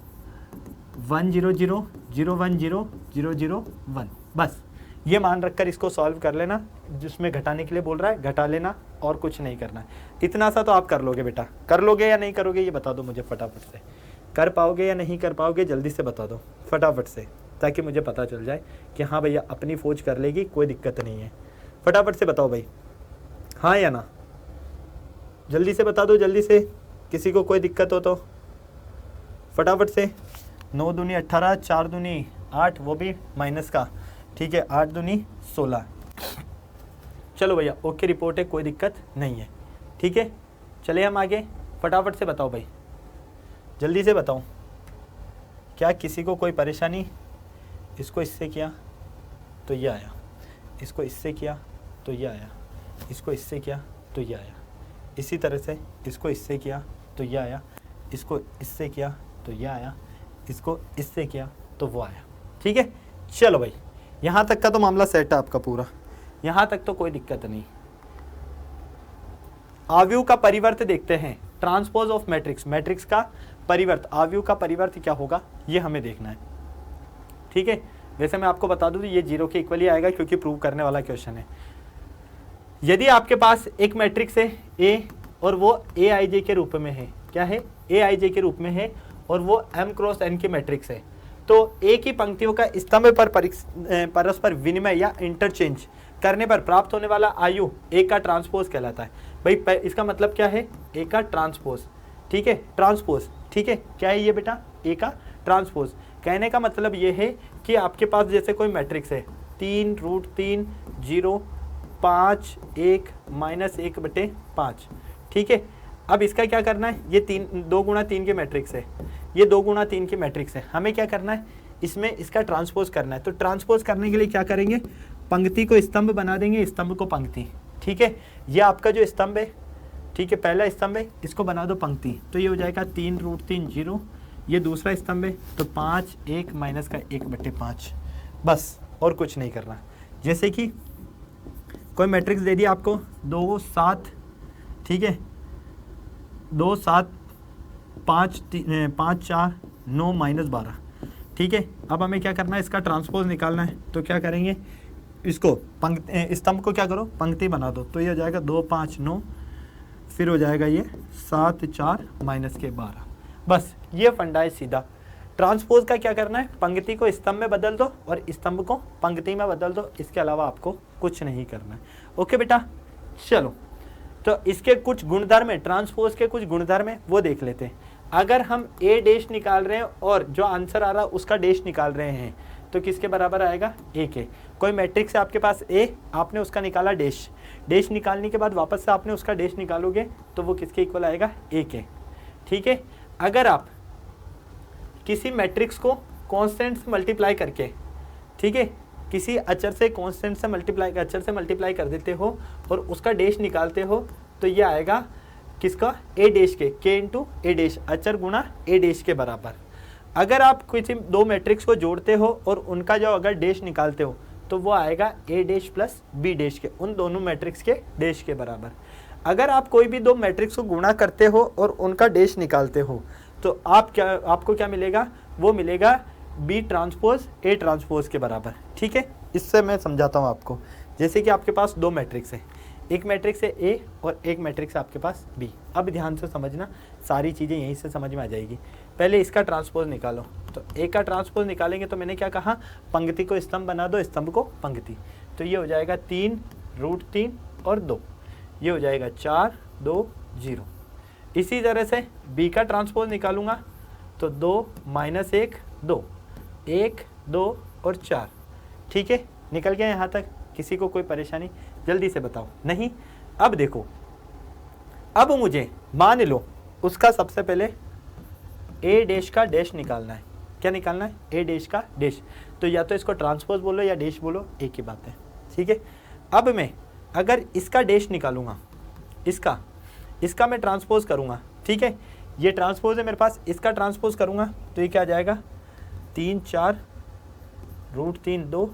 10000100001, बस ये मान रखकर इसको सॉल्व कर लेना, जिसमें घटाने के लिए बोल रहा है घटा लेना और कुछ नहीं करना है। इतना सा तो आप कर लोगे बेटा, कर लोगे या नहीं करोगे ये बता दो मुझे फटाफट से, कर पाओगे या नहीं कर पाओगे जल्दी से बता दो फटाफट से, ताकि मुझे पता चल जाए कि हाँ भैया अपनी फौज कर लेगी, कोई दिक्कत नहीं है। फटाफट से बताओ भाई, हाँ या ना, जल्दी से बता दो, जल्दी से, किसी को कोई दिक्कत हो तो फटाफट से। 9 दूनी 18, 4 दूनी 8, वो भी माइनस का, ठीक है, 8 दूनी 16। चलो भैया ओके रिपोर्ट है, कोई दिक्कत नहीं है, ठीक है। चले हम आगे, फटाफट से बताओ भाई, जल्दी से बताओ, क्या किसी को कोई परेशानी। इसको इससे किया तो ये आया, इसको इससे किया तो ये आया, इसको इससे किया तो ये आया, इसी तरह से इसको इससे किया तो ये आया, इसको इससे किया तो ये आया, इसको इससे किया तो वो आया, ठीक है। चलो भाई यहाँ तक का तो मामला सेट है आपका पूरा, यहाँ तक तो कोई दिक्कत नहीं। आव्यूह का परिवर्त देखते हैं, ट्रांसपोज ऑफ मैट्रिक्स, मैट्रिक्स का परिवर्त, आव्यूह का परिवर्त क्या होगा ये हमें देखना है, ठीक है। वैसे मैं आपको बता दूं ये 0 के इक्वली आएगा, क्योंकि प्रूव करने वाला क्वेश्चन है। यदि आपके पास एक मैट्रिक्स है A और वो Aij के रूप में है, क्या है Aij के रूप में है, और वो m क्रॉस n की मैट्रिक्स है, तो एक ही पंक्तियों का स्तंभ पर परस्पर विनिमय या इंटरचेंज करने पर प्राप्त होने वाला आयु ए का ट्रांसपोज कहलाता है। भाई इसका मतलब क्या है, ए का ट्रांसपोज, ठीक है, ट्रांसपोज, ठीक है। क्या है ये बेटा, ए का ट्रांसपोज। कहने का मतलब ये है कि आपके पास जैसे कोई मैट्रिक्स है 3√3 0 5 1 -1/5, ठीक है। अब इसका क्या करना है, ये 2 गुणा 3 के मैट्रिक्स है, ये 2 गुणा 3 के मैट्रिक्स है, हमें क्या करना है, इसमें इसका ट्रांसपोज करना है। तो ट्रांसपोज करने के लिए क्या करेंगे, पंक्ति को स्तंभ बना देंगे, स्तंभ को पंक्ति। ठीक है, ये आपका जो स्तंभ है, ठीक है, पहला स्तंभ है, इसको बना दो पंक्ति, तो ये हो जाएगा 3√3 0। ये दूसरा स्तंभ है, तो 5 1 माइनस का 1/5, बस और कुछ नहीं करना। जैसे कि कोई मैट्रिक्स दे दिया आपको 2 7, ठीक है, 2 7 5 4 9 -12, ठीक है। अब हमें क्या करना है, इसका ट्रांसपोज निकालना है। तो क्या करेंगे, इसको स्तंभ को क्या करो, पंक्ति बना दो। तो ये हो जाएगा 2 5 9, फिर हो जाएगा ये 7 4 माइनस के 12। बस ये फंडा है सीधा। ट्रांसपोज का क्या करना है, पंक्ति को स्तंभ में बदल दो और स्तंभ को पंक्ति में बदल दो, इसके अलावा आपको कुछ नहीं करना है। ओके बेटा, चलो तो इसके कुछ गुणधर्म है, ट्रांसपोज के कुछ गुणधर्म है, वो देख लेते हैं। अगर हम ए डैश निकाल रहे हैं और जो आंसर आ रहा है उसका डैश निकाल रहे हैं, तो किसके बराबर आएगा, ए के। कोई मैट्रिक्स है आपके पास ए, आपने उसका निकाला डैश, डैश निकालने के बाद वापस से आपने उसका डैश निकालोगे तो वो किसके इक्वल आएगा, ए के। ठीक है, अगर आप किसी मैट्रिक्स को कांस्टेंट से मल्टीप्लाई करके, ठीक है, किसी अचर से कांस्टेंट से मल्टीप्लाई, अचर से मल्टीप्लाई कर देते हो और उसका डैश निकालते हो, तो ये आएगा किसका, ए डैश के इंटू ए डैश, अचर गुणा ए डैश के बराबर। अगर आप किसी 2 मैट्रिक्स को जोड़ते हो और उनका जो अगर डैश निकालते हो तो वो आएगा ए डैश प्लस बी डैश के, उन दोनों मैट्रिक्स के डैश के बराबर। अगर आप कोई भी 2 मैट्रिक्स को गुणा करते हो और उनका डैश निकालते हो तो आपको क्या मिलेगा, वो मिलेगा बी ट्रांसपोज ए ट्रांसपोज के बराबर। ठीक है, इससे मैं समझाता हूँ आपको। जैसे कि आपके पास 2 मैट्रिक्स है, एक मैट्रिक्स है ए और एक मैट्रिक्स है आपके पास बी। अब ध्यान से समझना, सारी चीज़ें यहीं से समझ में आ जाएगी। पहले इसका ट्रांसपोज निकालो, तो ए का ट्रांसपोज निकालेंगे तो मैंने क्या कहा, पंक्ति को स्तंभ बना दो, स्तंभ को पंक्ति। तो ये हो जाएगा 3√3 और 2, ये हो जाएगा 4 2 0। इसी तरह से बी का ट्रांसपोज निकालूंगा तो 2 -1 2, 1 2 और 4। ठीक है, निकल गया यहाँ तक, किसी को कोई परेशानी, जल्दी से बताओ। नहीं, अब देखो, अब मुझे मान लो उसका सबसे पहले ए डैश का डैश निकालना है। क्या निकालना है, ए डैश का डैश। तो या तो इसको ट्रांसपोज बोलो या डैश बोलो, एक ही बात है। ठीक है, अब मैं अगर इसका डैश निकालूंगा, इसका मैं ट्रांसपोज करूंगा। ठीक है, ये ट्रांसपोज है मेरे पास, इसका ट्रांसपोज करूंगा तो ये क्या आ जाएगा, 3 4√3 2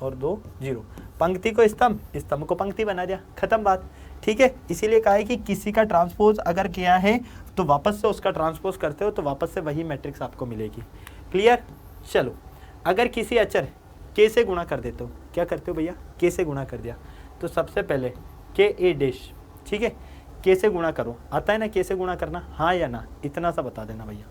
और 2 0। पंक्ति को स्तंभ, स्तंभ को पंक्ति बना दिया, खत्म बात। ठीक है, इसीलिए कहा है कि किसी का ट्रांसपोज अगर किया है तो वापस से उसका ट्रांसपोज करते हो तो वापस से वही मैट्रिक्स आपको मिलेगी। क्लियर। चलो, अगर किसी अचर के से गुणा कर देते हो, क्या करते हो भैया, के से गुणा कर दिया, तो सबसे पहले के ए डैश, ठीक है, के से गुणा करो। आता है ना के से गुणा करना, हाँ या ना, इतना सा बता देना भैया।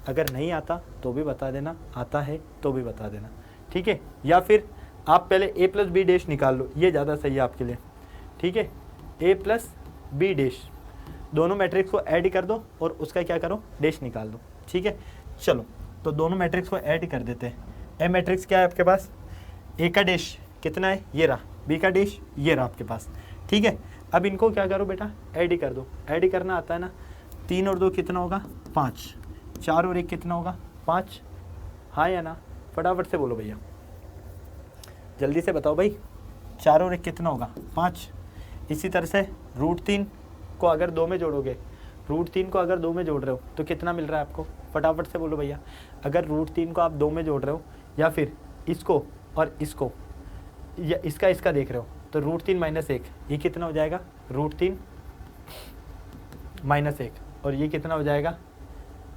अगर नहीं आता तो भी बता देना, आता है तो भी बता देना। ठीक है, या फिर आप पहले ए प्लस बी डैश निकाल लो, ये ज़्यादा सही है आपके लिए। ठीक है, ए प्लस बी डैश, दोनों मैट्रिक्स को ऐड कर दो और उसका क्या करो, डैश निकाल दो। ठीक है, चलो तो दोनों मैट्रिक्स को ऐड कर देते हैं। ए मैट्रिक्स क्या है आपके पास, ए का डैश कितना है, ये रहा, बी का डैश ये रहा आपके पास। ठीक है, अब इनको क्या करो बेटा, ऐड कर दो। ऐड करना आता है ना, 3 और 2 कितना होगा, 5, 4 और 1 कितना होगा, 5। हाँ या ना, फटाफट से बोलो भैया, जल्दी से बताओ भाई, 4 और 1 कितना होगा, 5। इसी तरह से √3 को अगर 2 में जोड़ोगे, √3 को अगर 2 में जोड़ रहे हो तो कितना मिल रहा है आपको, फटाफट से बोलो भैया। अगर √3 को आप 2 में जोड़ रहे हो या फिर इसको और इसको या इसका देख रहे हो, तो √3 - 1, ये कितना हो जाएगा, √3 - 1, और ये कितना हो जाएगा,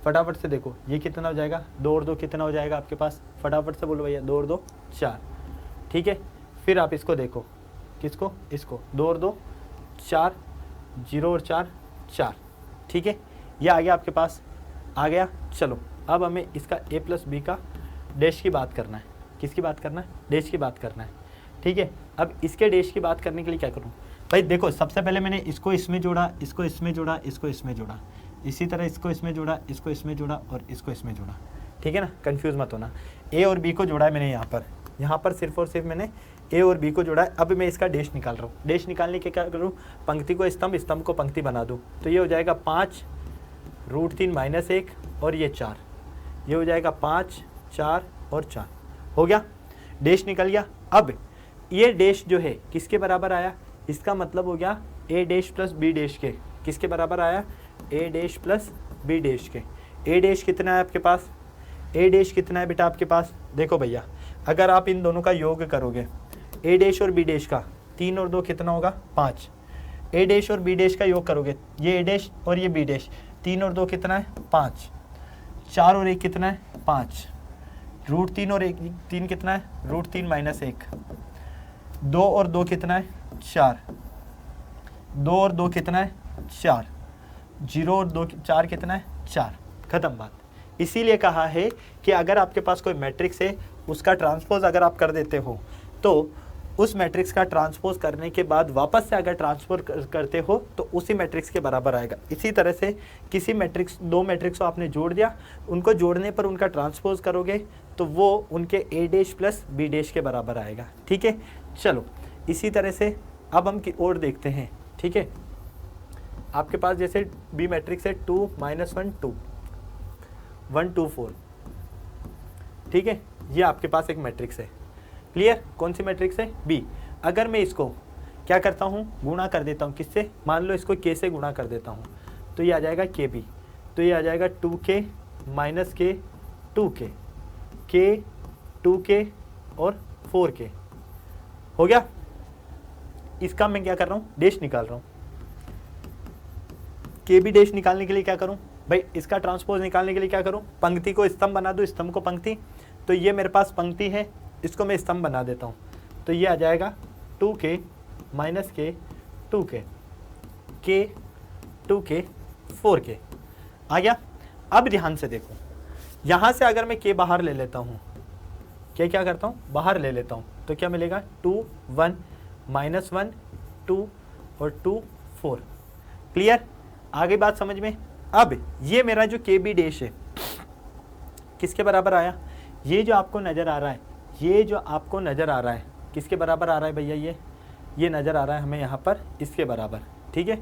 फटाफट से देखो, ये कितना हो जाएगा, 2 और 2 कितना हो जाएगा आपके पास, फटाफट से बोलो भैया, 2 और 2 4। ठीक है, फिर आप इसको देखो, किसको, इसको, 2 और 2 4, 0 और 4 4। ठीक है, ये आ गया आपके पास, आ गया। चलो, अब हमें इसका ए प्लस बी का डैश की बात करना है। किसकी बात करना है, डैश की बात करना है। ठीक है, अब इसके डैश की बात करने के लिए क्या करूँ भाई, देखो सबसे पहले मैंने इसको इसमें जोड़ा, इसको इसमें जोड़ा, इसको इसमें जोड़ा, इसी तरह इसको इसमें जोड़ा, इसको इसमें जोड़ा और इसको इसमें जोड़ा। ठीक है ना, कंफ्यूज मत होना। ए और बी को जोड़ा है मैंने यहाँ पर सिर्फ और सिर्फ मैंने ए और बी को जोड़ा है। अब मैं इसका डैश निकाल रहा हूँ। डैश निकालने के क्या करूँ, पंक्ति को स्तंभ, स्तंभ को पंक्ति बना दूँ। तो ये हो जाएगा 5 √3 - 1 और ये 4, ये हो जाएगा 5 4 और 4, हो गया, डैश निकल गया। अब ये डैश जो है किसके बराबर आया, इसका मतलब हो गया ए डैश प्लस बी डैश के, किसके बराबर आया, ए डैश प्लस बी डैश के। ए डैश कितना है आपके पास, ए डैश कितना है बेटा आपके पास, देखो भैया अगर आप इन दोनों का योग करोगे, ए डैश और बी डैश का, 3 और 2 कितना होगा 5, ए डैश और बी डैश का योग करोगे, ये ए डैश और ये बी डैश, 3 और 2 कितना है 5, 4 और 1 कितना है 5, √3 और 1 3 कितना है √3 - 1, 2 और 2 कितना है 4, 2 और 2 कितना है 4, 0 और 2 4 कितना है 4, खत्म बात। इसीलिए कहा है कि अगर आपके पास कोई मैट्रिक्स है उसका ट्रांसपोज अगर आप कर देते हो तो उस मैट्रिक्स का ट्रांसपोज करने के बाद वापस से अगर ट्रांसफर करते हो तो उसी मैट्रिक्स के बराबर आएगा। इसी तरह से किसी मैट्रिक्स, 2 मैट्रिक्स को आपने जोड़ दिया, उनको जोड़ने पर उनका ट्रांसपोज करोगे तो वो उनके ए डैश प्लस बी डैश के बराबर आएगा। ठीक है, चलो इसी तरह से अब हम की ओर देखते हैं। ठीक है, आपके पास जैसे बी मैट्रिक्स है 2 - 1 2 1 2 4, ठीक है, ये आपके पास एक मैट्रिक्स है। क्लियर, कौन सी मैट्रिक्स है, बी। अगर मैं इसको क्या करता हूँ, गुणा कर देता हूँ, किससे, मान लो इसको के से गुणा कर देता हूँ, तो ये आ जाएगा के बी, तो ये आ जाएगा 2k - k 2k, k 2k और 4k, हो गया। इसका मैं क्या कर रहा हूँ, डैश निकाल रहा हूँ। के बी डैश निकालने के लिए क्या करूँ भाई, इसका ट्रांसपोज निकालने के लिए क्या करूँ, पंक्ति को स्तंभ बना दूँ, स्तंभ को पंक्ति, तो ये मेरे पास पंक्ति है, इसको मैं स्तंभ बना देता हूँ, तो ये आ जाएगा 2k - k 2k, k 2k 4k, आ गया। अब ध्यान से देखो, यहाँ से अगर मैं k बाहर ले लेता हूँ, क्या करता हूँ, बाहर ले लेता हूँ, तो क्या मिलेगा 2 1 -1 2 और 2 4। क्लियर, आ गई बात समझ में। अब ये मेरा जो के बी डैश है किसके बराबर आया, ये जो आपको नज़र आ रहा है, ये जो आपको नज़र आ रहा है किसके बराबर आ रहा है भैया, ये नज़र आ रहा है हमें यहाँ पर इसके बराबर। ठीक है,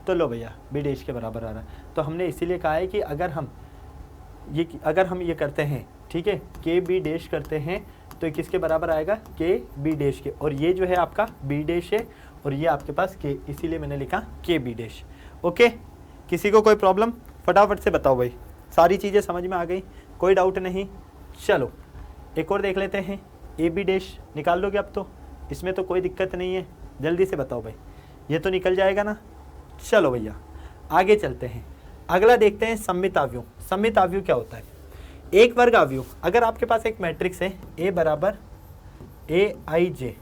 तो लो भैया बी डैश के बराबर आ रहा है, तो हमने इसीलिए कहा है कि अगर हम ये करते हैं, ठीक है, के बी डैश करते हैं तो ये किसके बराबर आएगा, के बी डैश के, और ये जो है आपका बी डैश है और ये आपके पास के, इसीलिए मैंने लिखा के बी डैश। ओके, किसी को कोई प्रॉब्लम, फटाफट से बताओ भाई, सारी चीज़ें समझ में आ गई, कोई डाउट नहीं। चलो एक और देख लेते हैं, ए बी डैश निकाल लोगे अब तो, इसमें तो कोई दिक्कत नहीं है, जल्दी से बताओ भाई, ये तो निकल जाएगा ना। चलो भैया आगे चलते हैं, अगला देखते हैं सममित अवयव। सममित अवयव क्या होता है, एक वर्ग अवयव। अगर आपके पास एक मैट्रिक्स है ए बराबर ए आई जे,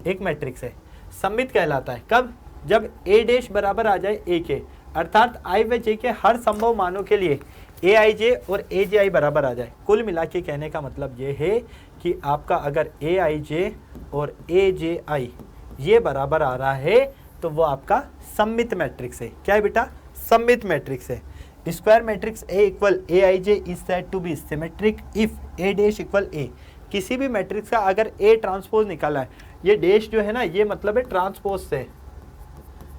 एक मैट्रिक्स है, सममित कहलाता है कब, जब ए डैश बराबर आ जाए ए के, अर्थात आई व जे के हर संभव मानों के लिए ए आई जे और ए जे आई बराबर आ जाए। कुल मिला के कहने का मतलब ये है कि आपका अगर ए आई जे और ए जे आई ये बराबर आ रहा है तो वो आपका सममित मैट्रिक्स है। क्या है बेटा, सममित मैट्रिक्स है। Square matrix A equal A I J is said to be symmetric if A dash equal A. किसी भी मैट्रिक्स का अगर ए ट्रांसपोज निकाला है, ये डैश जो है ना, ये मतलब है ट्रांसपोज से,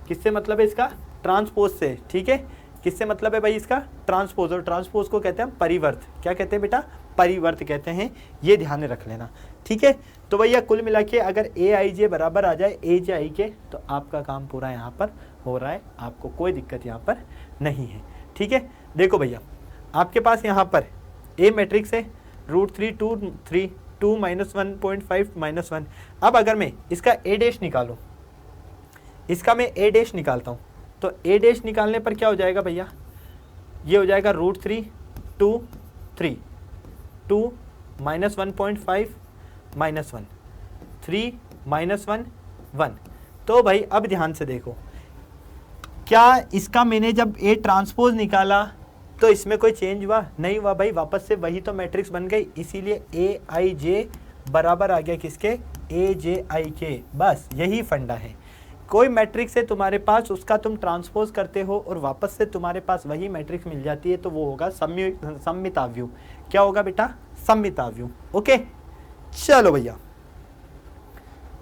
किससे मतलब है इसका, ट्रांसपोज से। ठीक है, किससे मतलब है भाई इसका, ट्रांसपोज, और ट्रांसपोज को कहते हैं परिवर्त। क्या कहते हैं बेटा, परिवर्त कहते हैं, ये ध्यान में रख लेना। ठीक है, तो भैया कुल मिला के अगर ए आई जे बराबर आ जाए ए जे आई के तो आपका काम पूरा यहाँ पर हो रहा है, आपको कोई दिक्कत यहाँ पर नहीं है। ठीक है, देखो भैया आपके पास यहाँ पर ए मैट्रिक्स है √3 2 3 2 -1.5 -1। अब अगर मैं इसका ए डैश निकालूँ, इसका मैं ए डैश निकालता हूँ, तो ए डैश निकालने पर क्या हो जाएगा भैया, ये हो जाएगा √3 2 3 2 -1.5 -1 3 -1 1। तो भाई अब ध्यान से देखो, क्या इसका मैंने जब ए ट्रांसपोज निकाला तो इसमें कोई चेंज हुआ, नहीं हुआ भाई, वापस से वही तो मैट्रिक्स बन गई। इसीलिए ए आई जे बराबर आ गया किसके, ए जे आई के। बस यही फंडा है, कोई मैट्रिक्स है तुम्हारे पास, उसका तुम ट्रांसपोज करते हो और वापस से तुम्हारे पास वही मैट्रिक्स मिल जाती है, तो वो होगा सममित अवयव। क्या होगा बेटा, सममित अवयव। ओके, चलो भैया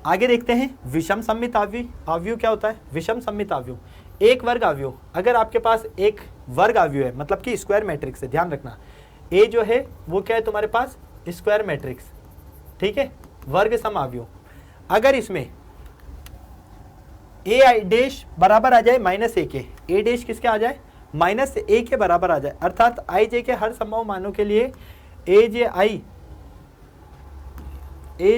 आगे देखते हैं विषम सममित अवयव क्या होता है। विषम सममित अवयव एक वर्ग अवयव, अगर आपके पास एक वर्ग अवयव है मतलब कि स्क्वायर मैट्रिक्स है, ध्यान रखना ए जो है वो क्या है तुम्हारे पास स्क्वायर मैट्रिक्स, ठीक है, वर्ग सम अवयव। अगर इसमें ए आई डैश बराबर आ जाए माइनस ए के, ए डैश किसके आ जाए माइनस ए के बराबर आ जाए, अर्थात आई जे के हर संभव मानों के लिए ए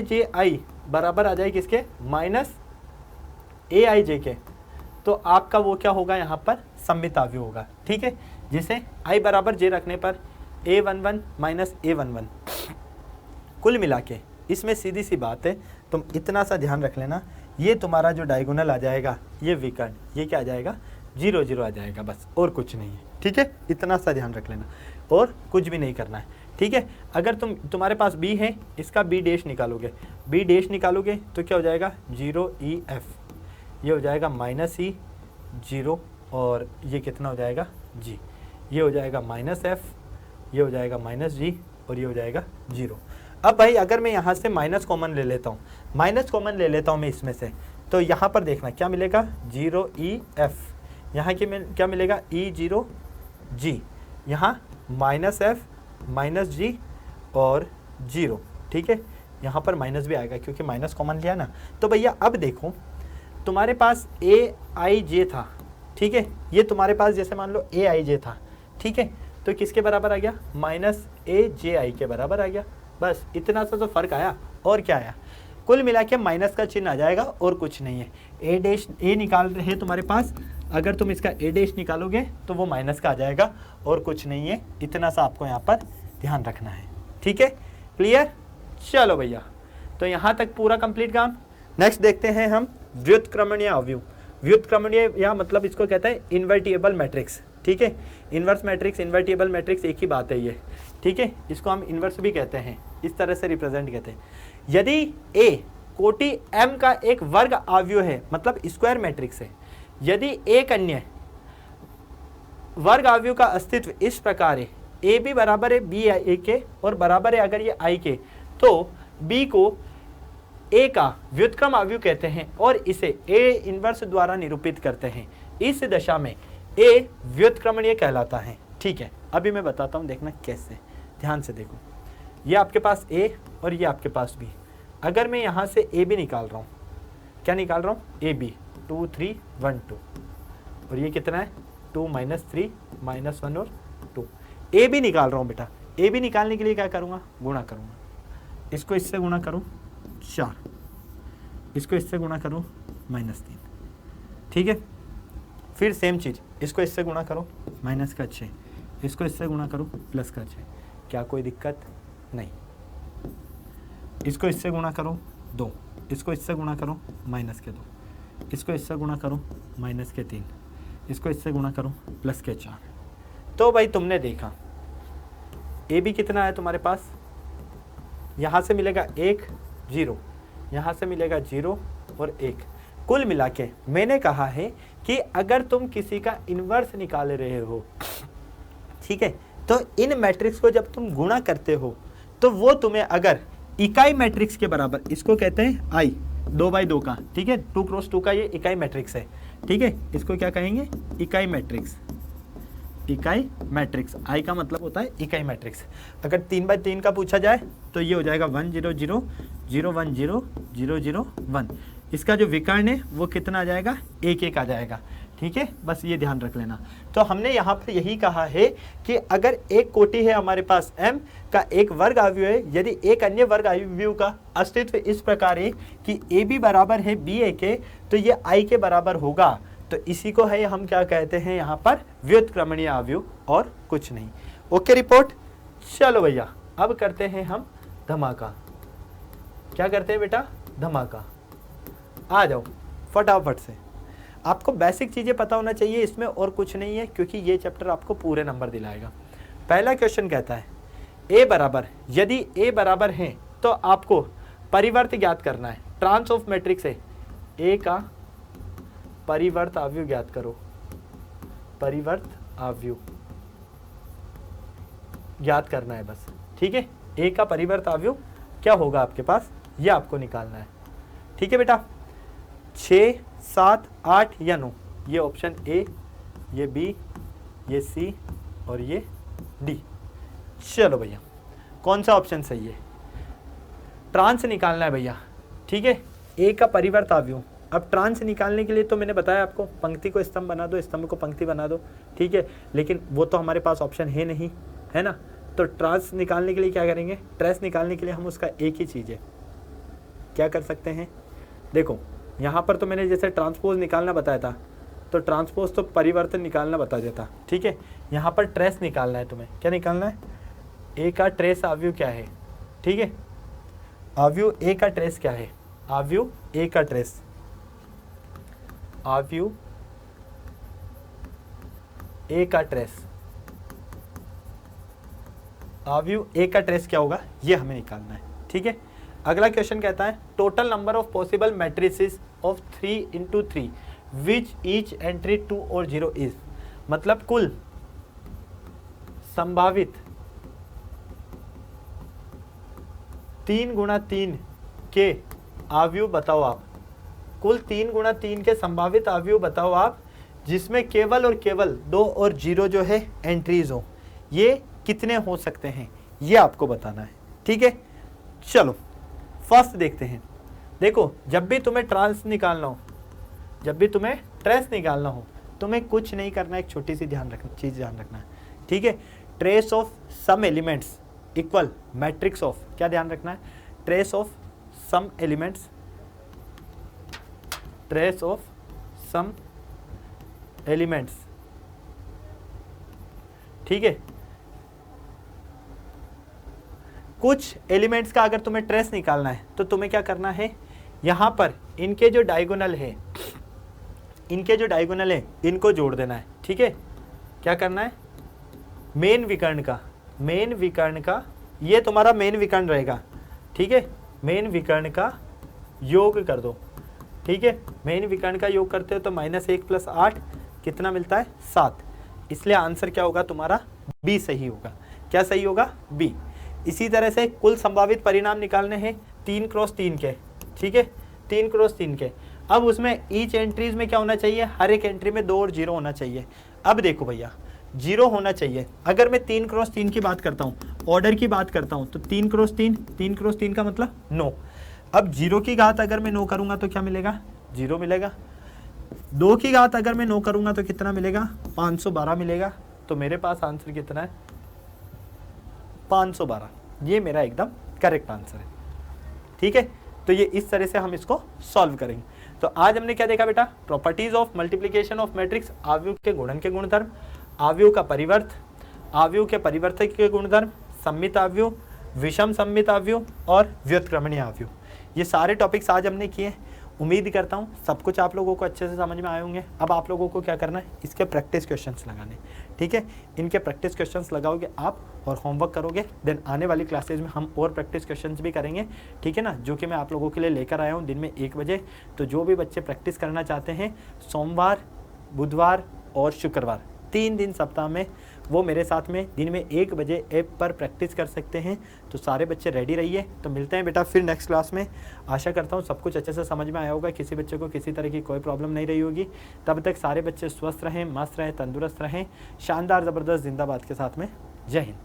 जे आई बराबर आ जाए किसके माइनस ए आई जे के, तो आपका वो क्या होगा यहाँ पर सममित अवयव होगा, ठीक है, जिसे आई बराबर जे रखने पर a11 माइनस a11। कुल मिला के इसमें सीधी सी बात है, तुम इतना सा ध्यान रख लेना, ये तुम्हारा जो डायगोनल आ जाएगा ये विकर्ण, ये क्या आ जाएगा 0 0 आ जाएगा, बस और कुछ नहीं है, ठीक है, इतना सा ध्यान रख लेना और कुछ भी नहीं करना है, ठीक है। अगर तुम्हारे पास b है, इसका b डैश निकालोगे, b डैश निकालोगे तो क्या हो जाएगा 0 EF, ये हो जाएगा माइनस ई 0 और ये कितना हो जाएगा g, ये हो जाएगा माइनस f, ये हो जाएगा माइनस g और ये हो जाएगा 0। अब भाई अगर मैं यहाँ से माइनस कॉमन ले लेता हूँ, माइनस कॉमन ले लेता हूँ मैं इसमें से, तो यहाँ पर देखना क्या मिलेगा 0 EF, यहाँ की क्या मिलेगा E0 G, यहाँ माइनस F माइनस G और 0, ठीक है, यहाँ पर माइनस भी आएगा क्योंकि माइनस कॉमन लिया ना। तो भैया अब देखो तुम्हारे पास AIJ था, ठीक है, ये तुम्हारे पास जैसे मान लो AIJ था, ठीक है, तो किसके बराबर आ गया माइनस AJI के बराबर आ गया, बस इतना सा तो फर्क आया और क्या आया, कुल मिला के माइनस का चिन्ह आ जाएगा और कुछ नहीं है। ए डैश ए निकाल रहे हैं तुम्हारे पास, अगर तुम इसका ए डैश निकालोगे तो वो माइनस का आ जाएगा और कुछ नहीं है, इतना सा आपको यहाँ पर ध्यान रखना है, ठीक है, क्लियर। चलो भैया तो यहाँ तक पूरा कंप्लीट काम। नेक्स्ट देखते हैं हम व्युत्क्रमणीय अवयव। व्युत्क्रमणीय या मतलब इसको कहते हैं इन्वर्टिबल मैट्रिक्स, ठीक है, इन्वर्स मैट्रिक्स इन्वर्टिबल मैट्रिक्स एक ही बात है ये, ठीक है, इसको हम इन्वर्स भी कहते हैं, इस तरह से रिप्रेजेंट कहते हैं। यदि A कोटि M का एक वर्ग अवयव है मतलब स्क्वायर मैट्रिक्स है, यदि एक अन्य वर्ग अवयव का अस्तित्व इस प्रकार है, ए बी बराबर है बी ए के और बराबर है अगर ये आई के, तो बी को ए का व्युत्क्रम अवयव कहते हैं और इसे ए इनवर्स द्वारा निरूपित करते हैं। इस दशा में ए व्युत्क्रमणीय कहलाता है, ठीक है। अभी मैं बताता हूँ, देखना कैसे, ध्यान से देखो, ये आपके पास ए और ये आपके पास बी। अगर मैं यहाँ से ए बी निकाल रहा हूँ, क्या निकाल रहा हूँ ए बी 2 3 1 2 और ये कितना है 2 माइनस 3 माइनस 1 और 2, ए बी निकाल रहा हूँ बेटा। ए बी निकालने के लिए क्या करूँगा, गुणा करूँगा, इसको इससे गुणा करूँ 4, इसको इससे गुणा करूँ -3, ठीक है। फिर सेम चीज़, इसको इससे गुणा करो माइनस का 6, इसको इससे गुणा करो प्लस का 6, क्या कोई दिक्कत नहीं। इसको इससे गुणा करो 2, इसको इससे गुणा करो माइनस के 2, इसको इससे गुणा करो माइनस के 3, इसको इससे गुणा करो प्लस के 4। तो भाई तुमने देखा ए बी कितना है तुम्हारे पास, यहाँ से मिलेगा 1 0, यहाँ से मिलेगा 0 और 1। कुल मिला के मैंने कहा है कि अगर तुम किसी का इन्वर्स निकाल रहे हो, ठीक है, तो इन मैट्रिक्स को जब तुम गुणा करते हो तो वो तुम्हें अगर इकाई मैट्रिक्स के बराबर, इसको कहते हैं आई 2/2 का, ठीक है, 2 क्रॉस 2 का ये इकाई मैट्रिक्स है, ठीक है, इसको क्या कहेंगे इकाई मैट्रिक्स। इकाई मैट्रिक्स आई का मतलब होता है इकाई मैट्रिक्स। अगर 3/3 का पूछा जाए तो ये हो जाएगा 1 0 0 0 1 0 0 0 1। इसका जो विकर्ण है वो कितना आ जाएगा 1 1 आ जाएगा, ठीक है, बस ये ध्यान रख लेना। तो हमने यहाँ पर यही कहा है कि अगर एक कोटि है हमारे पास M का एक वर्ग अवयव है, यदि एक अन्य वर्ग अवयव का अस्तित्व इस प्रकार है कि AB बराबर है BA के, तो ये I के बराबर होगा, तो इसी को है हम क्या कहते हैं यहाँ पर व्युत्क्रमणीय अवयव और कुछ नहीं। Okay report. चलो भैया अब करते हैं हम धमाका। क्या करते हैं बेटा, धमाका। आ जाओ फटाफट से, आपको बेसिक चीज़ें पता होना चाहिए इसमें और कुछ नहीं है, क्योंकि ये चैप्टर आपको पूरे नंबर दिलाएगा। पहला क्वेश्चन कहता है ए बराबर, यदि ए बराबर है तो आपको परिवर्त ज्ञात करना है। ट्रांस ऑफ मैट्रिक्स है, ए का परिवर्त अवयव ज्ञात करो, परिवर्त अवयव ज्ञात करना है बस, ठीक है। ए का परिवर्त अवयव क्या होगा आपके पास, ये आपको निकालना है, ठीक है बेटा, 6, 7, 8 या 9, ये ऑप्शन ए, ये बी, ये सी और ये डी। चलो भैया कौन सा ऑप्शन सही है? ट्रांस निकालना है भैया, ठीक है, ए का परिवर्त अवयव। अब ट्रांस निकालने के लिए तो मैंने बताया आपको, पंक्ति को स्तंभ बना दो, स्तंभ को पंक्ति बना दो, ठीक है, लेकिन वो तो हमारे पास ऑप्शन है नहीं, है ना। तो ट्रांस निकालने के लिए क्या करेंगे? ट्रेस निकालने के लिए हम उसका एक ही चीज़ है, क्या कर सकते हैं? देखो यहाँ पर तो मैंने जैसे ट्रांसपोज निकालना बताया था, तो ट्रांसपोज तो परिवर्तन निकालना बता देता, ठीक है। यहाँ पर ट्रेस निकालना है तुम्हें, क्या निकालना है? ए का ट्रेस अवयव क्या है, ठीक है, अवयव ए का ट्रेस क्या है? अवयव ए का ट्रेस, अवयव ए का ट्रेस, अवयव ए का ट्रेस क्या होगा, ये हमें निकालना है, ठीक है। अगला क्वेश्चन कहता है total number of possible matrices of 3 into 3 which each entry 2 और 0 इज, मतलब कुल संभावित 3 गुणा 3 के अवयव बताओ आप, कुल 3 गुणा 3 के संभावित अवयव बताओ आप, जिसमें केवल और केवल 2 और 0 जो है एंट्रीज हो, ये कितने हो सकते हैं, ये आपको बताना है, ठीक है। चलो फर्स्ट देखते हैं। देखो जब भी तुम्हें ट्रांस निकालना हो, जब भी तुम्हें ट्रेस निकालना हो, तुम्हें कुछ नहीं करना, एक छोटी सी चीज ध्यान रखना है, ठीक है। Trace of sum elements equal matrix of, क्या ध्यान रखना है? Trace of sum elements, trace of sum elements, ठीक है। कुछ एलिमेंट्स का अगर तुम्हें ट्रेस निकालना है तो तुम्हें क्या करना है? यहाँ पर इनके जो डायगोनल है, इनके जो डायगोनल है इनको जोड़ देना है, ठीक है। क्या करना है? मेन विकर्ण का, मेन विकर्ण का, ये तुम्हारा मेन विकर्ण रहेगा, ठीक है, मेन विकर्ण का योग कर दो, ठीक है। मेन विकर्ण का योग करते हो तो -1 + 8 कितना मिलता है? 7। इसलिए आंसर क्या होगा तुम्हारा? बी सही होगा। क्या सही होगा? बी। इसी तरह से कुल संभावित परिणाम निकालने हैं 3 × 3 के, ठीक है, 3 × 3 के। अब उसमें ईच एंट्रीज में क्या होना चाहिए? हर एक एंट्री में 2 और 0 होना चाहिए। अब देखो भैया 0 होना चाहिए। अगर मैं 3 × 3 की बात करता हूँ, ऑर्डर की बात करता हूँ, तो 3 × 3, 3 × 3 का मतलब 9। अब 0 की घात अगर मैं 9 करूँगा तो क्या मिलेगा? 0 मिलेगा। 2 की घात अगर मैं 9 करूँगा तो कितना मिलेगा? 512 मिलेगा। तो मेरे पास आंसर कितना है? 512। ये मेरा एकदम करेक्ट आंसर है, ठीक है। तो ये इस तरह से हम इसको सॉल्व करेंगे। तो आज हमने क्या देखा बेटा? Properties of multiplication of matrix, अवयव के गुणन के गुणधर्म, अवयव का परिवर्त, अवयव के परिवर्तक के गुणधर्म, सम्मित अवयव, विषम सम्मित अवयव और व्युत्क्रमणीय अवयव। ये सारे टॉपिक्स आज हमने किए। उम्मीद करता हूँ सब कुछ आप लोगों को अच्छे से समझ में आए होंगे। अब आप लोगों को क्या करना है? इसके प्रैक्टिस क्वेश्चंस लगाने, ठीक है। इनके प्रैक्टिस क्वेश्चंस लगाओगे आप और होमवर्क करोगे, देन आने वाली क्लासेज में हम और प्रैक्टिस क्वेश्चंस भी करेंगे, ठीक है ना, जो कि मैं आप लोगों के लिए लेकर आया हूँ दिन में 1 बजे। तो जो भी बच्चे प्रैक्टिस करना चाहते हैं, सोमवार, बुधवार और शुक्रवार 3 दिन सप्ताह में, वो मेरे साथ में दिन में 1 बजे ऐप पर प्रैक्टिस कर सकते हैं। तो सारे बच्चे रेडी रहिए। तो मिलते हैं बेटा फिर नेक्स्ट क्लास में। आशा करता हूँ सब कुछ अच्छे से समझ में आया होगा, किसी बच्चे को किसी तरह की कोई प्रॉब्लम नहीं रही होगी। तब तक सारे बच्चे स्वस्थ रहें, मस्त रहें, तंदुरुस्त रहें, शानदार ज़बरदस्त जिंदाबाद के साथ में। जय हिंद।